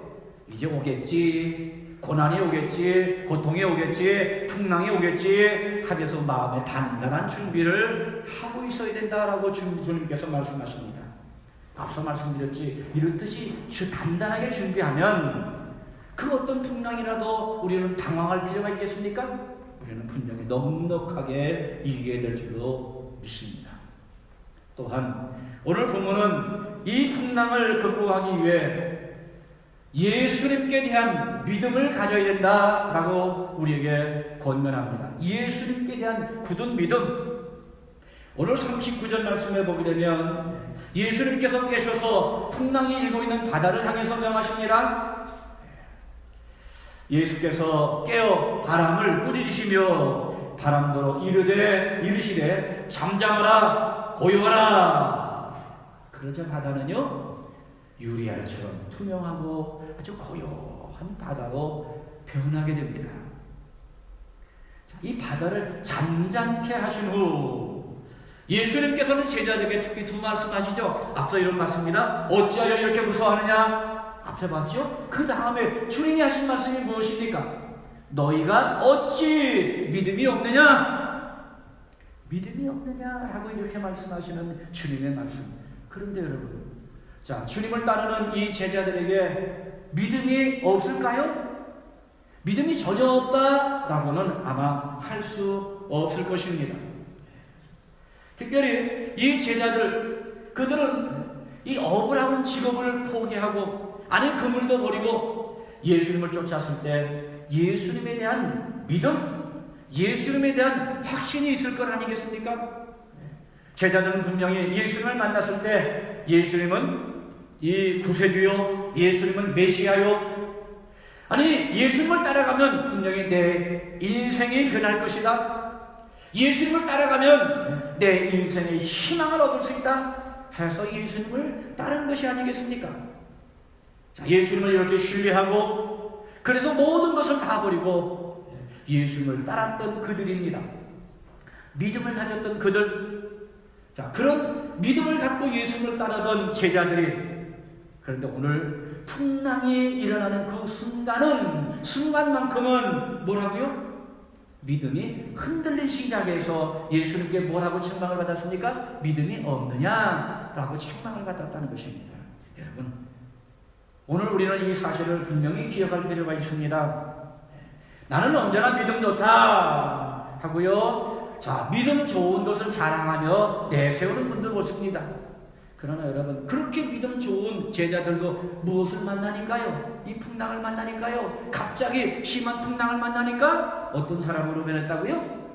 이제 오겠지, 고난이 오겠지, 고통이 오겠지, 풍랑이 오겠지 하면서 마음에 단단한 준비를 하고 있어야 된다라고 주님께서 말씀하십니다. 앞서 말씀드렸지, 이렇듯이 단단하게 준비하면 그 어떤 풍랑이라도 우리는 당황할 필요가 있겠습니까? 우리는 분명히 넉넉하게 이기게 될 줄로 믿습니다. 또한 오늘 본문은 이 풍랑을 극복하기 위해 예수님께 대한 믿음을 가져야 된다라고 우리에게 권면합니다. 예수님께 대한 굳은 믿음. 오늘 39절 말씀에 보게 되면 예수님께서 깨셔서 풍랑이 일고 있는 바다를 향해서 명하십니다. 예수께서 깨어 바람을 꾸짖으시며 바람더러 이르시되 잠잠하라 고요하라. 그러자 바다는요 유리알처럼 투명하고 아주 고요한 바다로 변하게 됩니다. 이 바다를 잔잔케 하신 후 예수님께서는 제자들에게 특히 두 말씀 하시죠. 앞서 이런 말씀입니다. 어찌하여 이렇게 무서워하느냐? 앞서 봤죠? 그 다음에 주님이 하신 말씀이 무엇입니까? 너희가 어찌 믿음이 없느냐? 믿음이 없느냐라고 이렇게 말씀하시는 주님의 말씀. 그런데 여러분, 자, 주님을 따르는 이 제자들에게 믿음이 없을까요? 믿음이 전혀 없다라고는 아마 할 수 없을 것입니다. 특별히 이 제자들, 그들은 이 억울한 직업을 포기하고 아니 그물도 버리고 예수님을 쫓았을 때 예수님에 대한 믿음, 예수님에 대한 확신이 있을 것 아니겠습니까? 제자들은 분명히 예수님을 만났을 때 예수님은 이 구세주요, 예수님은 메시아요, 아니 예수님을 따라가면 분명히 내 인생이 변할 것이다, 예수님을 따라가면 내 인생의 희망을 얻을 수 있다 해서 예수님을 따른 것이 아니겠습니까? 자, 예수님을 이렇게 신뢰하고 그래서 모든 것을 다 버리고 예수님을 따랐던 그들입니다. 믿음을 가졌던 그들, 자, 그런 믿음을 갖고 예수님을 따르던 제자들이, 그런데 오늘 풍랑이 일어나는 그 순간만큼은 뭐라고요? 믿음이 흔들린 시작에서 예수님께 뭐라고 책망을 받았습니까? 믿음이 없느냐라고 책망을 받았다는 것입니다. 여러분, 오늘 우리는 이 사실을 분명히 기억할 필요가 있습니다. 나는 언제나 믿음 좋다 하고요, 자, 믿음 좋은 것을 자랑하며 내세우는 분들 많습니다. 그러나 여러분, 그렇게 믿음 좋은 제자들도 무엇을 만나니까요? 이 풍랑을 만나니까요? 갑자기 심한 풍랑을 만나니까 어떤 사람으로 변했다고요?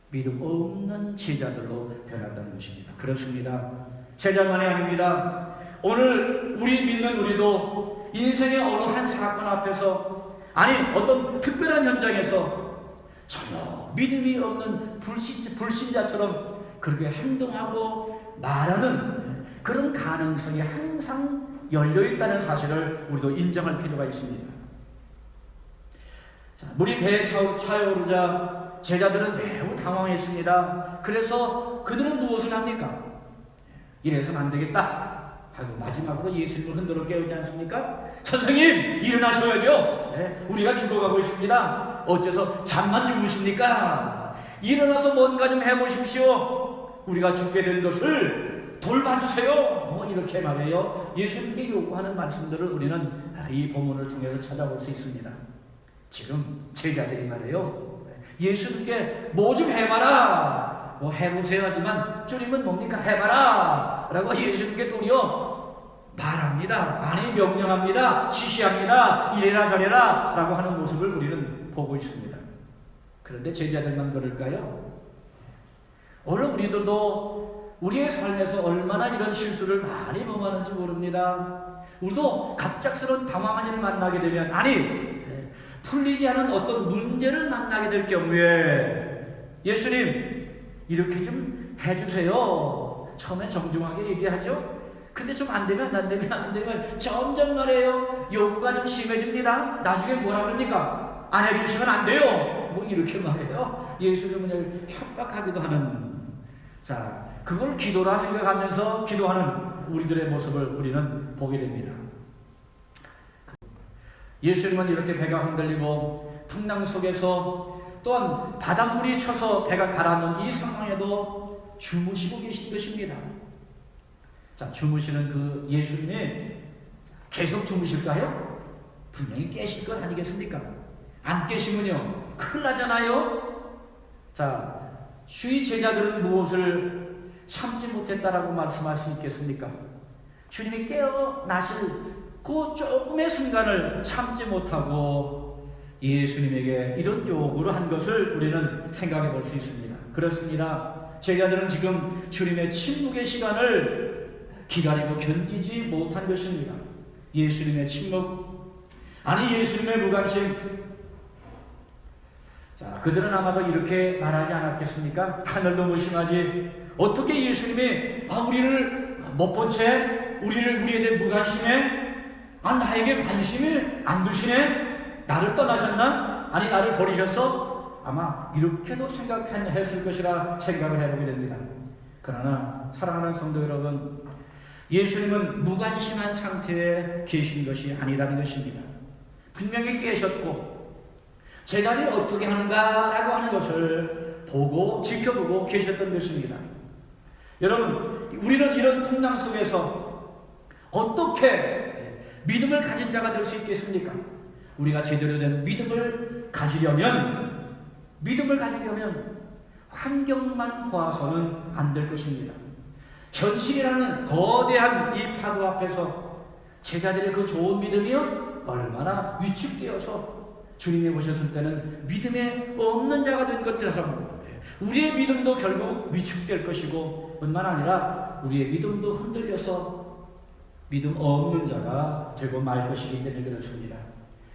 믿음 없는 제자들로 변했다는 것입니다. 그렇습니다. 제자만이 아닙니다. 오늘 우리 믿는 우리도 인생의 어느 한 사건 앞에서, 아니 어떤 특별한 현장에서 전혀 믿음이 없는 불신자처럼 그렇게 행동하고 말하는 그런 가능성이 항상 열려있다는 사실을 우리도 인정할 필요가 있습니다. 자, 물이 배에 차오르자 제자들은 매우 당황했습니다. 그래서 그들은 무엇을 합니까? 이래서는 안 되겠다 하고 마지막으로 예수님을 흔들어 깨우지 않습니까? 선생님, 일어나셔야죠. 네, 우리가 죽어가고 있습니다. 어째서 잠만 주무십니까? 일어나서 뭔가 좀 해보십시오. 우리가 죽게 된 것을 돌봐주세요. 이렇게 말해요. 예수님께 요구하는 말씀들을 우리는 이 본문을 통해서 찾아볼 수 있습니다. 지금 제자들이 말해요. 예수님께 뭐 좀 해봐라. 뭐 해보세요 하지만 주님은 뭡니까? 해봐라 라고 예수님께 도리어 말합니다. 아니 명령합니다. 지시합니다. 이래라 저래라 라고 하는 모습을 우리는 보고 있습니다. 그런데 제자들만 그럴까요? 오늘 우리들도 우리의 삶에서 얼마나 이런 실수를 많이 범하는지 모릅니다. 우리도 갑작스러운 당황한 일을 만나게 되면, 아니 풀리지 않은 어떤 문제를 만나게 될 경우에 예수님, 이렇게 좀 해주세요. 처음엔 정중하게 얘기하죠. 근데 좀 안 되면 점점 말해요. 요구가 좀 심해집니다. 나중에 뭐라 그럽니까? 안 해주시면 안 돼요. 뭐 이렇게 말해요. 예수님을 협박하기도 하는. 자, 그걸 기도라 생각하면서 기도하는 우리들의 모습을 우리는 보게 됩니다. 예수님은 이렇게 배가 흔들리고 풍랑 속에서 또한 바닷물이 쳐서 배가 가라앉는 이 상황에도 주무시고 계신 것입니다. 자, 주무시는 그 예수님이 계속 주무실까요? 분명히 깨실 것 아니겠습니까? 안 깨시면요 큰일 나잖아요. 자, 주의 제자들은 무엇을 참지 못했다라고 말씀할 수 있겠습니까? 주님이 깨어나실 그 조금의 순간을 참지 못하고 예수님에게 이런 요구를 한 것을 우리는 생각해 볼 수 있습니다. 그렇습니다. 제자들은 지금 주님의 침묵의 시간을 기다리고 견디지 못한 것입니다. 예수님의 침묵, 아니 예수님의 무관심. 자, 그들은 아마도 이렇게 말하지 않았겠습니까? 하늘도 무심하지. 어떻게 예수님이 우리를 못 본 채 우리에 대해 무관심해? 나에게 관심이 안 두시네? 나를 떠나셨나? 아니 나를 버리셨어? 아마 이렇게도 생각했을 것이라 생각을 해보게 됩니다. 그러나 사랑하는 성도 여러분, 예수님은 무관심한 상태에 계신 것이 아니라는 것입니다. 분명히 깨셨고 제자들이 어떻게 하는가라고 하는 것을 보고 지켜보고 계셨던 것입니다. 여러분, 우리는 이런 풍랑 속에서 어떻게 믿음을 가진 자가 될 수 있겠습니까? 우리가 제대로 된 믿음을 가지려면 환경만 보아서는 안 될 것입니다. 현실이라는 거대한 이 파도 앞에서 제자들의 그 좋은 믿음이요 얼마나 위축되어서 주님이 보셨을 때는 믿음에 없는 자가 된 것처럼 우리의 믿음도 결국 위축될 것이고 뿐만 아니라 우리의 믿음도 흔들려서 믿음 없는 자가 되고 말 것이기 때문에 그렇습니다.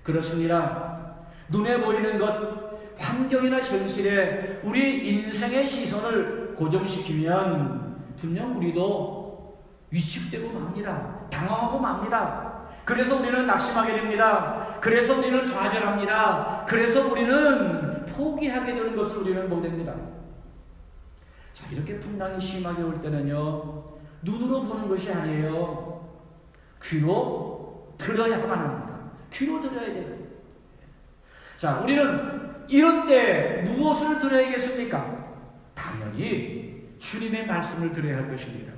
그렇습니다. 눈에 보이는 것, 환경이나 현실에 우리 인생의 시선을 고정시키면 분명 우리도 위축되고 맙니다. 당황하고 맙니다. 그래서 우리는 낙심하게 됩니다. 그래서 우리는 좌절합니다. 그래서 우리는 포기하게 되는 것을 우리는 보게 됩니다. 자, 이렇게 풍랑이 심하게 올 때는요, 눈으로 보는 것이 아니에요. 귀로 들어야만 합니다. 귀로 들어야 돼요. 자, 우리는 이런 때 무엇을 들어야겠습니까? 당연히 주님의 말씀을 들어야 할 것입니다.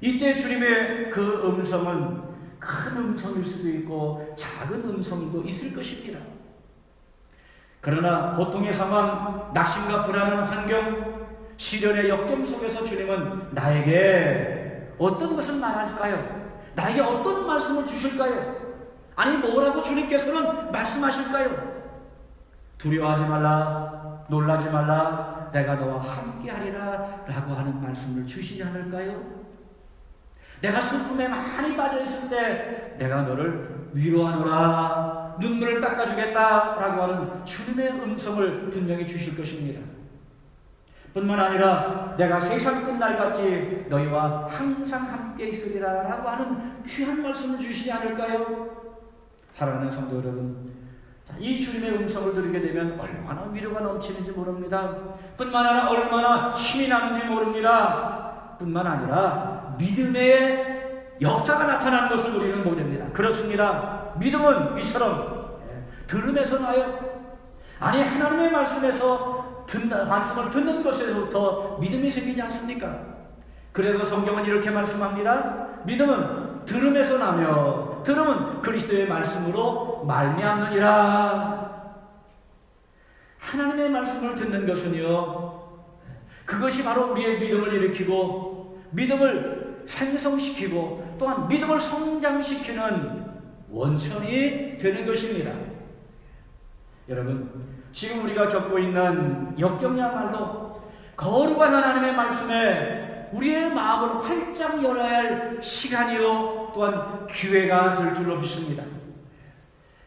이때 주님의 그 음성은 큰 음성일 수도 있고 작은 음성도 있을 것입니다. 그러나 고통의 상황, 낙심과 불안한 환경, 시련의 역경 속에서 주님은 나에게 어떤 것을 말할까요? 나에게 어떤 말씀을 주실까요? 아니 뭐라고 주님께서는 말씀하실까요? 두려워하지 말라, 놀라지 말라, 내가 너와 함께하리라 라고 하는 말씀을 주시지 않을까요? 내가 슬픔에 많이 빠져있을 때 내가 너를 위로하노라, 눈물을 닦아주겠다 라고 하는 주님의 음성을 분명히 주실 것입니다. 뿐만 아니라 내가 세상 끝날같이 너희와 항상 함께 있으리라 라고 하는 귀한 말씀을 주시지 않을까요? 사랑하는 성도 여러분, 이 주님의 음성을 들으게 되면 얼마나 위로가 넘치는지 모릅니다. 뿐만 아니라 얼마나 힘이 나는지 모릅니다. 뿐만 아니라 믿음의 역사가 나타나는 것을 우리는 보게 됩니다. 그렇습니다. 믿음은 이처럼 들음에서 나요. 아니 하나님의 말씀을 듣는 것에서부터 믿음이 생기지 않습니까? 그래서 성경은 이렇게 말씀합니다. 믿음은 들음에서 나며 들음은 그리스도의 말씀으로 말미암느니라. 하나님의 말씀을 듣는 것은요, 그것이 바로 우리의 믿음을 일으키고 믿음을 생성시키고 또한 믿음을 성장시키는 원천이 되는 것입니다. 여러분, 지금 우리가 겪고 있는 역경이야말로 거룩한 하나님의 말씀에 우리의 마음을 활짝 열어야 할 시간이요 또한 기회가 될 줄로 믿습니다.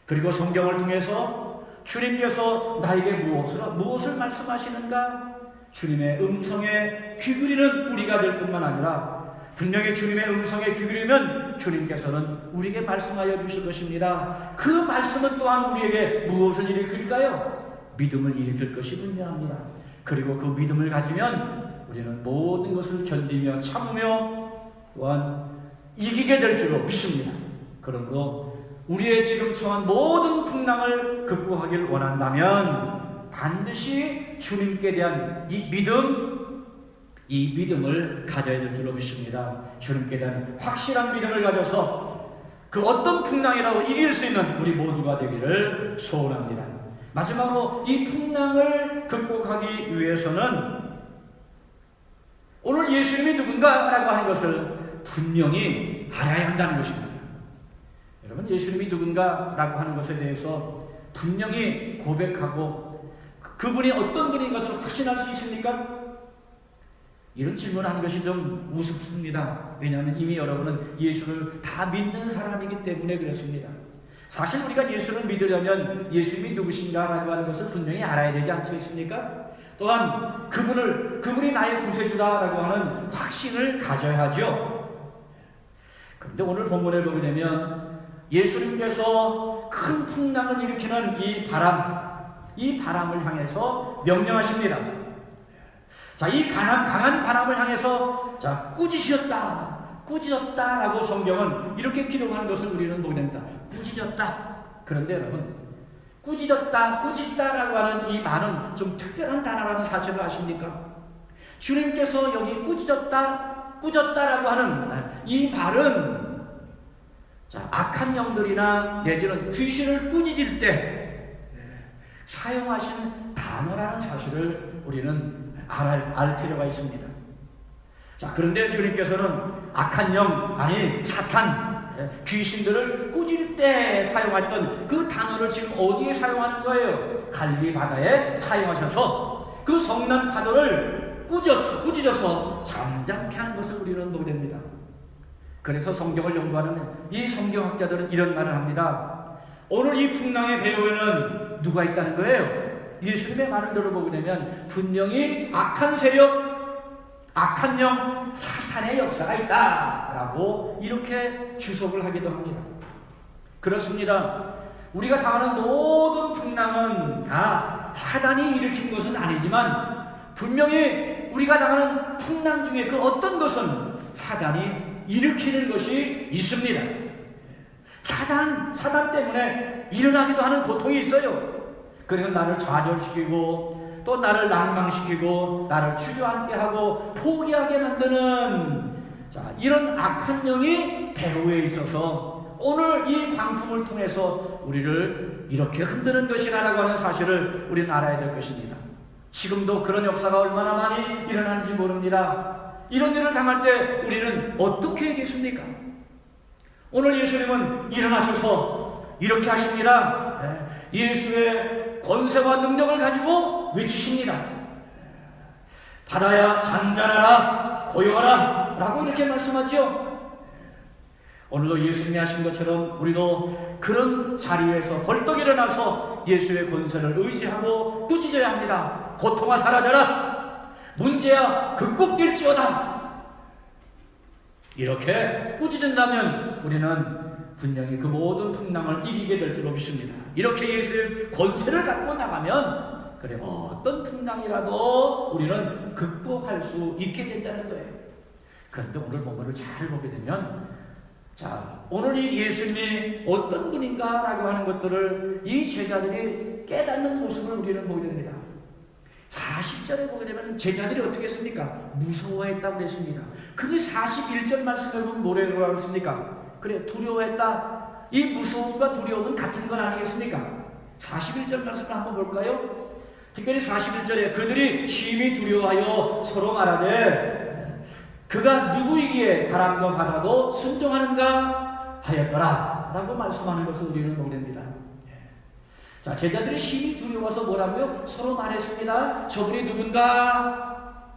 그리고 성경을 통해서 주님께서 나에게 무엇을 말씀하시는가, 주님의 음성에 귀 기울이는 우리가 될 뿐만 아니라 분명히 주님의 음성에 귀 기울이면 주님께서는 우리에게 말씀하여 주실 것입니다. 그 말씀은 또한 우리에게 무엇을 일으킬까요? 믿음을 일으킬 것이 분명합니다. 그리고 그 믿음을 가지면 우리는 모든 것을 견디며 참으며 또한 이기게 될 줄로 믿습니다. 그러므로 우리의 지금 처한 모든 풍랑을 극복하길 원한다면 반드시 주님께 대한 이 믿음을 가져야 될 줄로 믿습니다. 주님께 대한 확실한 믿음을 가져서 그 어떤 풍랑이라도 이길 수 있는 우리 모두가 되기를 소원합니다. 마지막으로 이 풍랑을 극복하기 위해서는 오늘 예수님이 누군가라고 하는 것을 분명히 알아야 한다는 것입니다. 여러분, 예수님이 누군가라고 하는 것에 대해서 분명히 고백하고 그분이 어떤 분인 것을 확신할 수 있습니까? 이런 질문하는 것이 좀 우습습니다. 왜냐하면 이미 여러분은 예수를 다 믿는 사람이기 때문에 그렇습니다. 사실 우리가 예수를 믿으려면 예수님이 누구신가라고 하는 것을 분명히 알아야 되지 않습니까? 또한 그분이 나의 구세주다라고 하는 확신을 가져야 하죠. 그런데 오늘 본문을 보게 되면 예수님께서 큰 풍랑을 일으키는 이 바람을 향해서 명령하십니다. 자, 이 강한 바람을 향해서 꾸짖었다라고 성경은 이렇게 기록하는 것을 우리는 보게 됩니다. 꾸짖었다. 그런데 여러분, 꾸짖다라고 하는 이 말은 좀 특별한 단어라는 사실을 아십니까? 주님께서 여기 꾸짖었다라고 하는 이 말은 악한 영들이나 내지는 귀신을 꾸짖을 때 사용하신 단어라는 사실을 우리는 알 필요가 있습니다. 자, 그런데 주님께서는 악한 영, 아니 사탄, 귀신들을 꾸짖을 때 사용했던 그 단어를 지금 어디에 사용하는 거예요? 갈릴리 바다에 사용하셔서 그 성난 파도를 꾸짖어서 잠잠케 하는 것을 우리는 보게 됩니다. 그래서 성경을 연구하는 이 성경학자들은 이런 말을 합니다. 오늘 이 풍랑의 배후에는 누가 있다는 거예요? 예수님의 말을 들어보게 되면 분명히 악한 세력, 악한 영, 사탄의 역사가 있다라고 이렇게 주석을 하기도 합니다. 그렇습니다. 우리가 당하는 모든 풍랑은 다 사단이 일으킨 것은 아니지만 분명히 우리가 당하는 풍랑 중에 그 어떤 것은 사단이 일으키는 것이 있습니다. 사단 때문에 일어나기도 하는 고통이 있어요. 그래서 나를 좌절시키고 또 나를 낭망시키고 나를 주저앉게 하고 포기하게 만드는 이런 악한 영이 배후에 있어서 오늘 이 광풍을 통해서 우리를 이렇게 흔드는 것이라고 하는 사실을 우리는 알아야 될 것입니다. 지금도 그런 역사가 얼마나 많이 일어나는지 모릅니다. 이런 일을 당할 때 우리는 어떻게 하겠습니까? 오늘 예수님은 일어나셔서 이렇게 하십니다. 예수의 권세와 능력을 가지고 외치십니다. 바다야 잔잔하라, 고요하라 라고 이렇게 말씀하죠. 오늘도 예수님이 하신 것처럼 우리도 그런 자리에서 벌떡 일어나서 예수의 권세를 의지하고 꾸짖어야 합니다. 고통아 사라져라, 문제야 극복될지어다. 이렇게 꾸짖는다면 우리는 분명히 그 모든 풍랑을 이기게 될 줄로 믿습니다. 이렇게 예수의 권세를 갖고 나가면 그래 어떤 풍랑이라도 우리는 극복할 수 있게 된다는 거예요. 그런데 오늘 본문을 잘 보게 되면 오늘 이 예수님이 어떤 분인가라고 하는 것들을 이 제자들이 깨닫는 모습을 우리는 보게 됩니다. 40절에 보게 되면 제자들이 어떻게 했습니까? 무서워했다고 했습니다. 근데 41절 말씀에 보면 뭐라고 했습니까? 그래, 두려워했다. 이 무서움과 두려움은 같은 건 아니겠습니까? 41절 말씀을 한번 볼까요? 특별히 41절에 그들이 심히 두려워하여 서로 말하되 그가 누구이기에 바람과 바다도 순종하는가 하였더라 라고 말씀하는 것을 우리는 보게 됩니다. 제자들이 심히 두려워서 뭐라고요? 서로 말했습니다. 저분이 누군가?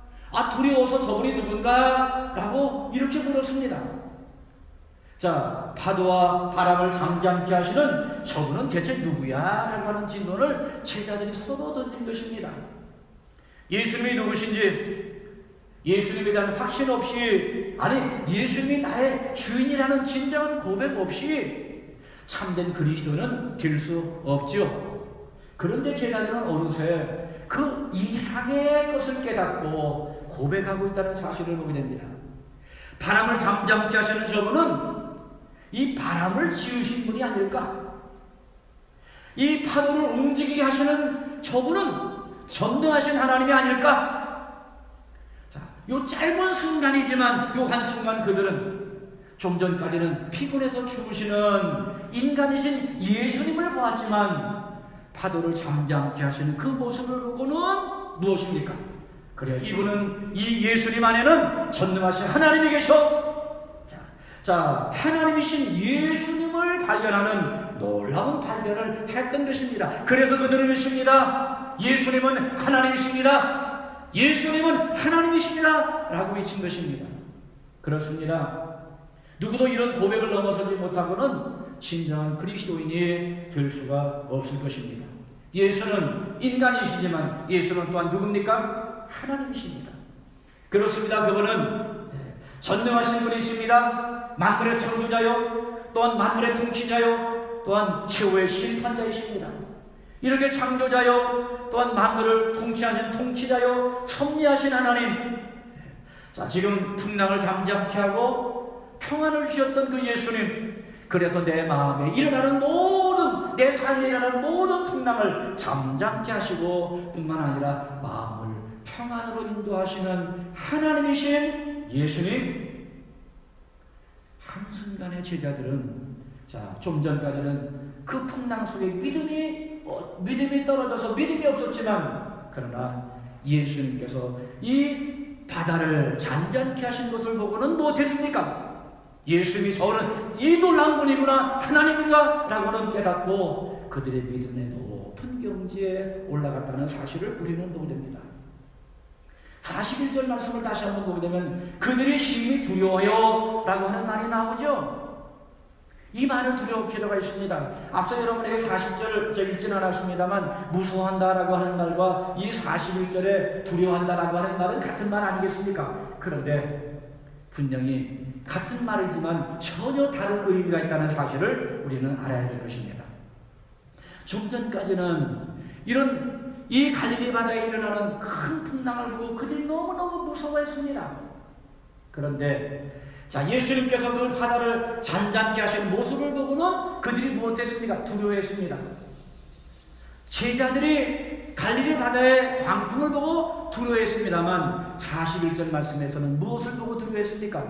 두려워서 저분이 누군가? 라고 이렇게 물었습니다. 파도와 바람을 잠잠케 하시는 저분은 대체 누구야? 라고 하는 질문을 제자들이 서로 던진 것입니다. 예수님이 누구신지 예수님에 대한 확신 없이, 아니 예수님이 나의 주인이라는 진정한 고백 없이 참된 그리스도는 될 수 없죠. 그런데 제자들은 어느새 그 이상의 것을 깨닫고 고백하고 있다는 사실을 보게 됩니다. 바람을 잠잠케 하시는 저분은 이 바람을 지으신 분이 아닐까? 이 파도를 움직이게 하시는 저분은 전능하신 하나님이 아닐까? 자, 요 짧은 순간이지만 요 한순간 그들은 좀 전까지는 피곤해서 주무시는 인간이신 예수님을 보았지만 파도를 잠잠케 하시는 그 모습을 보고는 무엇입니까? 그래, 이분은 이 예수님 안에는 전능하신 하나님이 계셔. 자, 하나님이신 예수님을 발견하는 놀라운 발견을 했던 것입니다. 그래서 그들은 믿습니다. 예수님은 하나님이십니다. 예수님은 하나님이십니다. 라고 외친 것입니다. 그렇습니다. 누구도 이런 고백을 넘어서지 못하고는 진정한 그리스도인이 될 수가 없을 것입니다. 예수는 인간이시지만 예수는 또한 누굽니까? 하나님이십니다. 그렇습니다. 그분은 전능하신 분이십니다. 만물의 창조자요, 또한 만물의 통치자요, 또한 최후의 심판자이십니다. 이렇게 창조자요, 또한 만물을 통치하신 통치자요, 섭리하신 하나님. 자, 지금 풍랑을 잠잠케 하고 평안을 주셨던 그 예수님. 그래서 내 마음에 일어나는 모든, 내 삶에 일어나는 모든 풍랑을 잠잠케 하시고 뿐만 아니라 마음을 평안으로 인도하시는 하나님이신 예수님. 한순간에 제자들은, 자, 좀 전까지는 그 풍랑 속에 믿음이 떨어져서 믿음이 없었지만, 그러나 예수님께서 이 바다를 잔잔케 하신 것을 보고는 무엇했습니까? 예수님이 저는 이 놀라운 분이구나, 하나님인가? 라고는 깨닫고 그들의 믿음의 높은 경지에 올라갔다는 사실을 우리는 보게 됩니다. 41절 말씀을 다시 한번 보게 되면 그들이 심히 두려워요 라고 하는 말이 나오죠. 이 말을 두려울 필요가 있습니다. 앞서 여러분에게 40절 읽지는 않았습니다만 무서워한다 라고 하는 말과 이 41절에 두려워한다 라고 하는 말은 같은 말 아니겠습니까? 그런데 분명히 같은 말이지만 전혀 다른 의미가 있다는 사실을 우리는 알아야 될 것입니다. 좀 전까지는 이 갈릴리 바다에 일어나는 큰 풍랑을 보고 그들이 너무너무 무서워했습니다. 그런데 자, 예수님께서 그 바다를 잔잔케 하시는 모습을 보고는 그들이 무엇했습니까? 두려워했습니다. 제자들이 갈릴리 바다의 광풍을 보고 두려워했습니다만 41절 말씀에서는 무엇을 보고 두려워했습니까?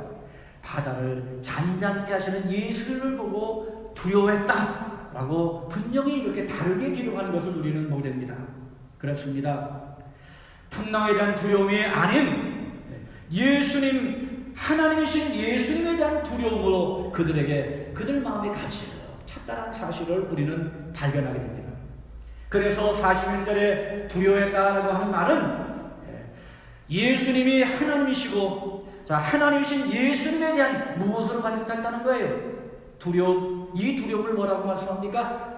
바다를 잔잔케 하시는 예수를 보고 두려워했다라고 분명히 이렇게 다르게 기록하는 것을 우리는 보게 됩니다. 그렇습니다. 풍랑에 대한 두려움이 아닌 예수님, 하나님이신 예수님에 대한 두려움으로 그들 마음에 가득 찼다는 사실을 우리는 발견하게 됩니다. 그래서 41절에 두려워했다라고 하는 말은 예수님이 하나님이시고, 자, 하나님이신 예수님에 대한 무엇으로 가득 찼다는 거예요? 두려움. 이 두려움을 뭐라고 말씀합니까?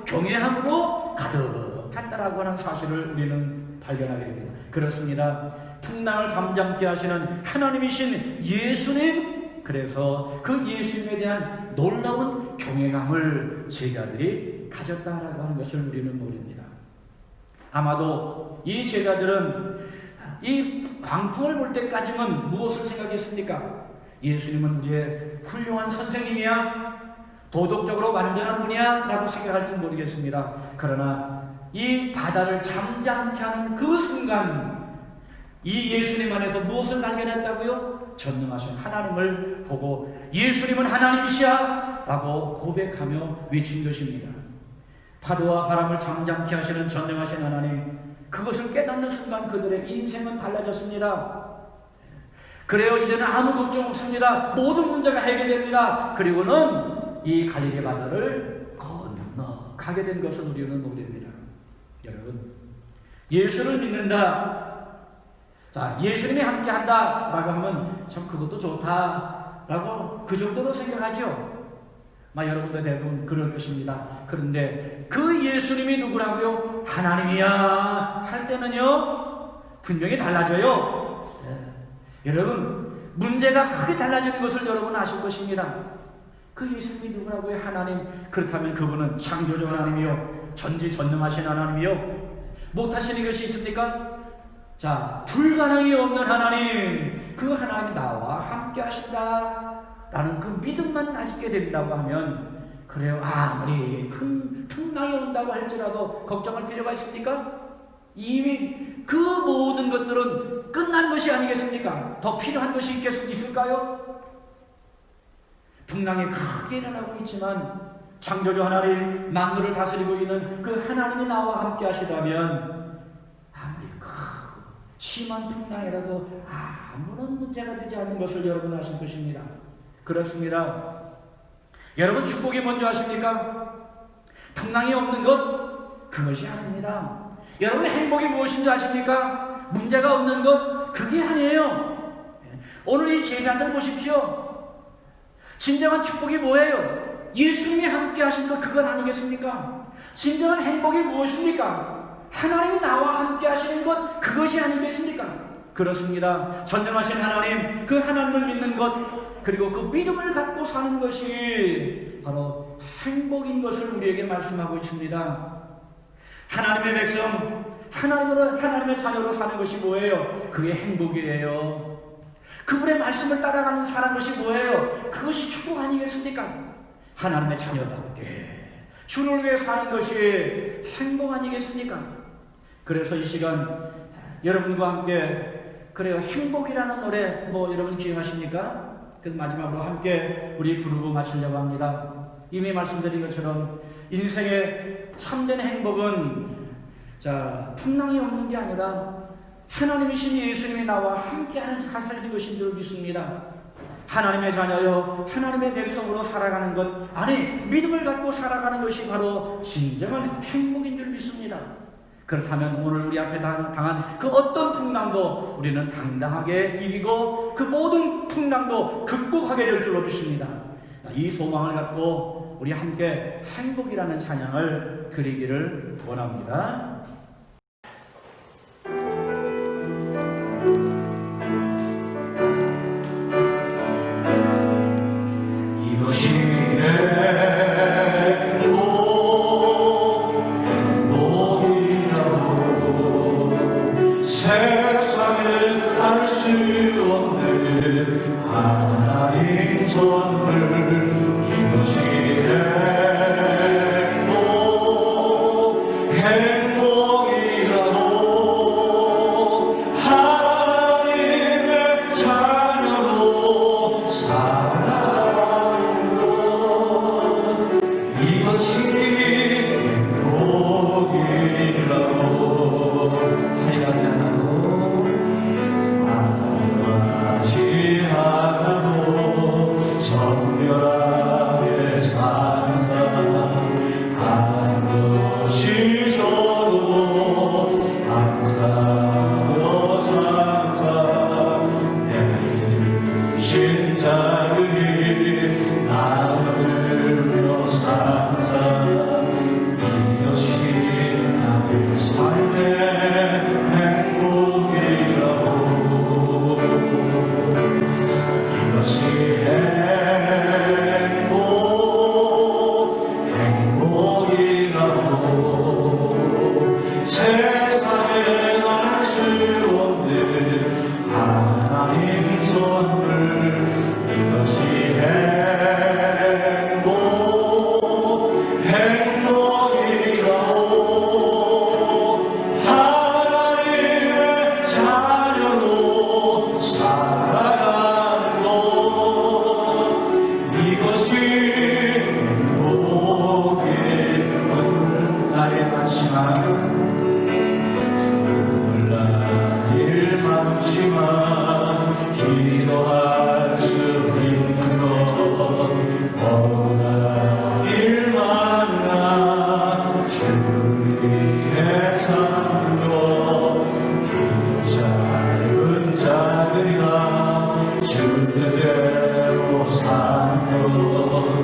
경외함으로 가득 찼다라고 하는 사실을 우리는 발견하게 됩니다. 그렇습니다. 풍랑을 잠잠케 하시는 하나님이신 예수님, 그래서 그 예수님에 대한 놀라운 경외감을 제자들이 가졌다라고 하는 것을 우리는 모릅니다. 아마도 이 제자들은 이 광풍을 볼 때까지는 무엇을 생각했습니까? 예수님은 우리의 훌륭한 선생님이야? 도덕적으로 완전한 분이야? 라고 생각할지 모르겠습니다. 그러나 이 바다를 잠잠케 하는 그 순간 이 예수님 안에서 무엇을 발견했다고요? 전능하신 하나님을 보고 예수님은 하나님이시야 라고 고백하며 외친 것입니다. 파도와 바람을 잠잠케 하시는 전능하신 하나님, 그것을 깨닫는 순간 그들의 인생은 달라졌습니다. 그래요, 이제는 아무 걱정 없습니다. 모든 문제가 해결됩니다. 그리고는 이 갈릴리 바다를 건너가게 된 것을 우리는 보게 됩니다. 여러분, 예수를 믿는다, 자, 예수님이 함께 한다 라고 하면 참 그것도 좋다 라고 그 정도로 생각하죠. 여러분도 대부분 그럴 것입니다. 그런데 그 예수님이 누구라고요? 하나님이야 할 때는요 분명히 달라져요. 여러분 문제가 크게 달라지는 것을 여러분 아실 것입니다. 그 예수님이 누구라고요? 하나님. 그렇다면 그분은 창조주 하나님이요 전지전능하신 하나님이요 못하시는 것이 있습니까? 자, 불가능이 없는 하나님, 그 하나님이 나와 함께 하신다 라는 그 믿음만 가지게 된다고 하면, 그래요, 아무리 큰 풍랑이 온다고 할지라도 걱정할 필요가 있습니까? 이미 그 모든 것들은 끝난 것이 아니겠습니까? 더 필요한 것이 있을까요? 풍랑이 크게 일어나고 있지만 창조주 하나님, 만물을 다스리고 있는 그 하나님이 나와 함께 하시다면 아무리 크고 심한 풍랑이라도 아무런 문제가 되지 않는 것을 여러분 아실 것입니다. 그렇습니다. 여러분 축복이 뭔지 아십니까? 풍랑이 없는 것, 그것이 아닙니다. 여러분 행복이 무엇인지 아십니까? 문제가 없는 것, 그게 아니에요. 오늘 이 제자들 보십시오. 진정한 축복이 뭐예요? 예수님이 함께 하신 것, 그건 아니겠습니까? 진정한 행복이 무엇입니까? 하나님이 나와 함께 하시는 것, 그것이 아니겠습니까? 그렇습니다. 전능하신 하나님, 그 하나님을 믿는 것, 그리고 그 믿음을 갖고 사는 것이 바로 행복인 것을 우리에게 말씀하고 있습니다. 하나님의 백성, 하나님의 자녀로 사는 것이 뭐예요? 그게 행복이에요. 그분의 말씀을 따라가는 사는 것이 뭐예요? 그것이 축복 아니겠습니까? 하나님의 자녀답게 주를 위해 사는 것이 행복 아니겠습니까? 그래서 이 시간 여러분과 함께, 그래요, 행복이라는 노래 여러분 기억하십니까? 그래서 마지막으로 함께 우리 부르고 마치려고 합니다. 이미 말씀드린 것처럼 인생의 참된 행복은 풍랑이 없는 게 아니라 하나님이신 예수님이 나와 함께하는 사실인 것인 줄 믿습니다. 하나님의 자녀요, 하나님의 백성으로 살아가는 것, 믿음을 갖고 살아가는 것이 바로 진정한 행복인 줄 믿습니다. 그렇다면 오늘 우리 앞에 당한 그 어떤 풍랑도 우리는 당당하게 이기고 그 모든 풍랑도 극복하게 될 줄로 믿습니다. 이 소망을 갖고 우리 함께 행복이라는 찬양을 드리기를 원합니다. 주대로 사는 것,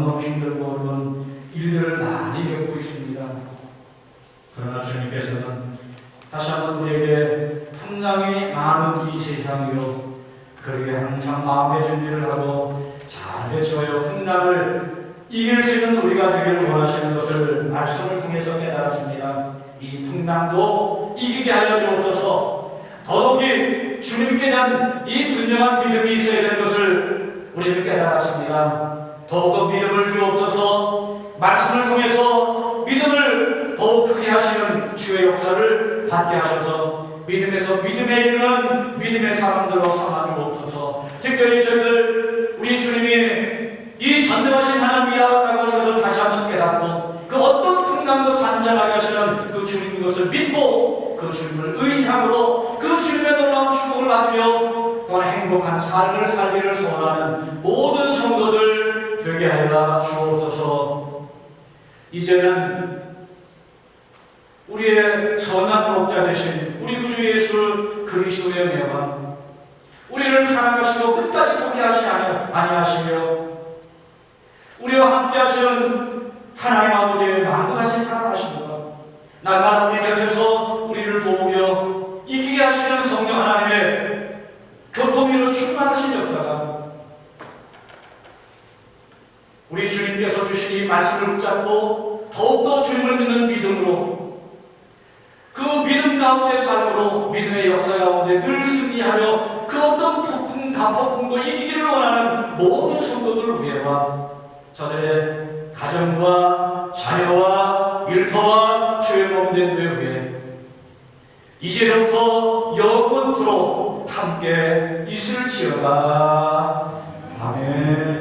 너무너무 힘들고 일들을 많이 겪고 있습니다. 그러나 주님께서는 다시 한번 우리에게 풍랑이 많은 이 세상이요, 그러게 항상 마음의 준비를 하고 잘 대처하여 풍랑을 이길 수 있는 우리가 되기를 원하시는 것을 말씀을 통해서 깨달았습니다. 이 풍랑도 이기게 하여 주옵소서. 더욱이 주님께 대한 이 분명한 믿음이 있어야 되는 것을 우리는 깨달았습니다. 더욱더 믿음을 주옵소서. 말씀을 통해서 믿음을 더욱 크게 하시는 주의 역사를 받게 하셔서 믿음에서 믿음에 이르는 믿음의 사람들로 삼아 주옵소서. 특별히 저희들 우리 주님이 이 전능하신 하나님이라고 하는 것을 다시 한번 깨닫고 그 어떤 풍랑도 잔잔하게 하시는 그 주님 것을 믿고 그 주님을 의지함으로 그 주님의 놀라운 축복을 받으며 또한 행복한 삶을 살기를 소원하는 모든 성도들 되게 하여 주옵소서. 이제는 우리의 선한 목자 되신 우리 구주 예수 그리스도의 명화, 우리를 사랑하시고 끝까지 포기하시 아니하시며 우리와 함께 하시는 하나님 아버지의 만군하신 사랑하시고가 날마다 우리 곁에서 우리를 도우며 이기게 하시는 성령 하나님의 교통위로 충만하신 역사가 우리 주님께서 주신 이 말씀을 붙잡고 더욱더 주님을 믿는 믿음으로 그 믿음 가운데 삶으로 믿음의 역사 가운데 늘 승리하며 그 어떤 폭풍 가폭풍도 이기기를 원하는 모든 성도들을 위해와 저들의 가정과 자녀와 일터와 주의 몸된 위해 이제부터 영원토록 함께 있을지어다. 아멘.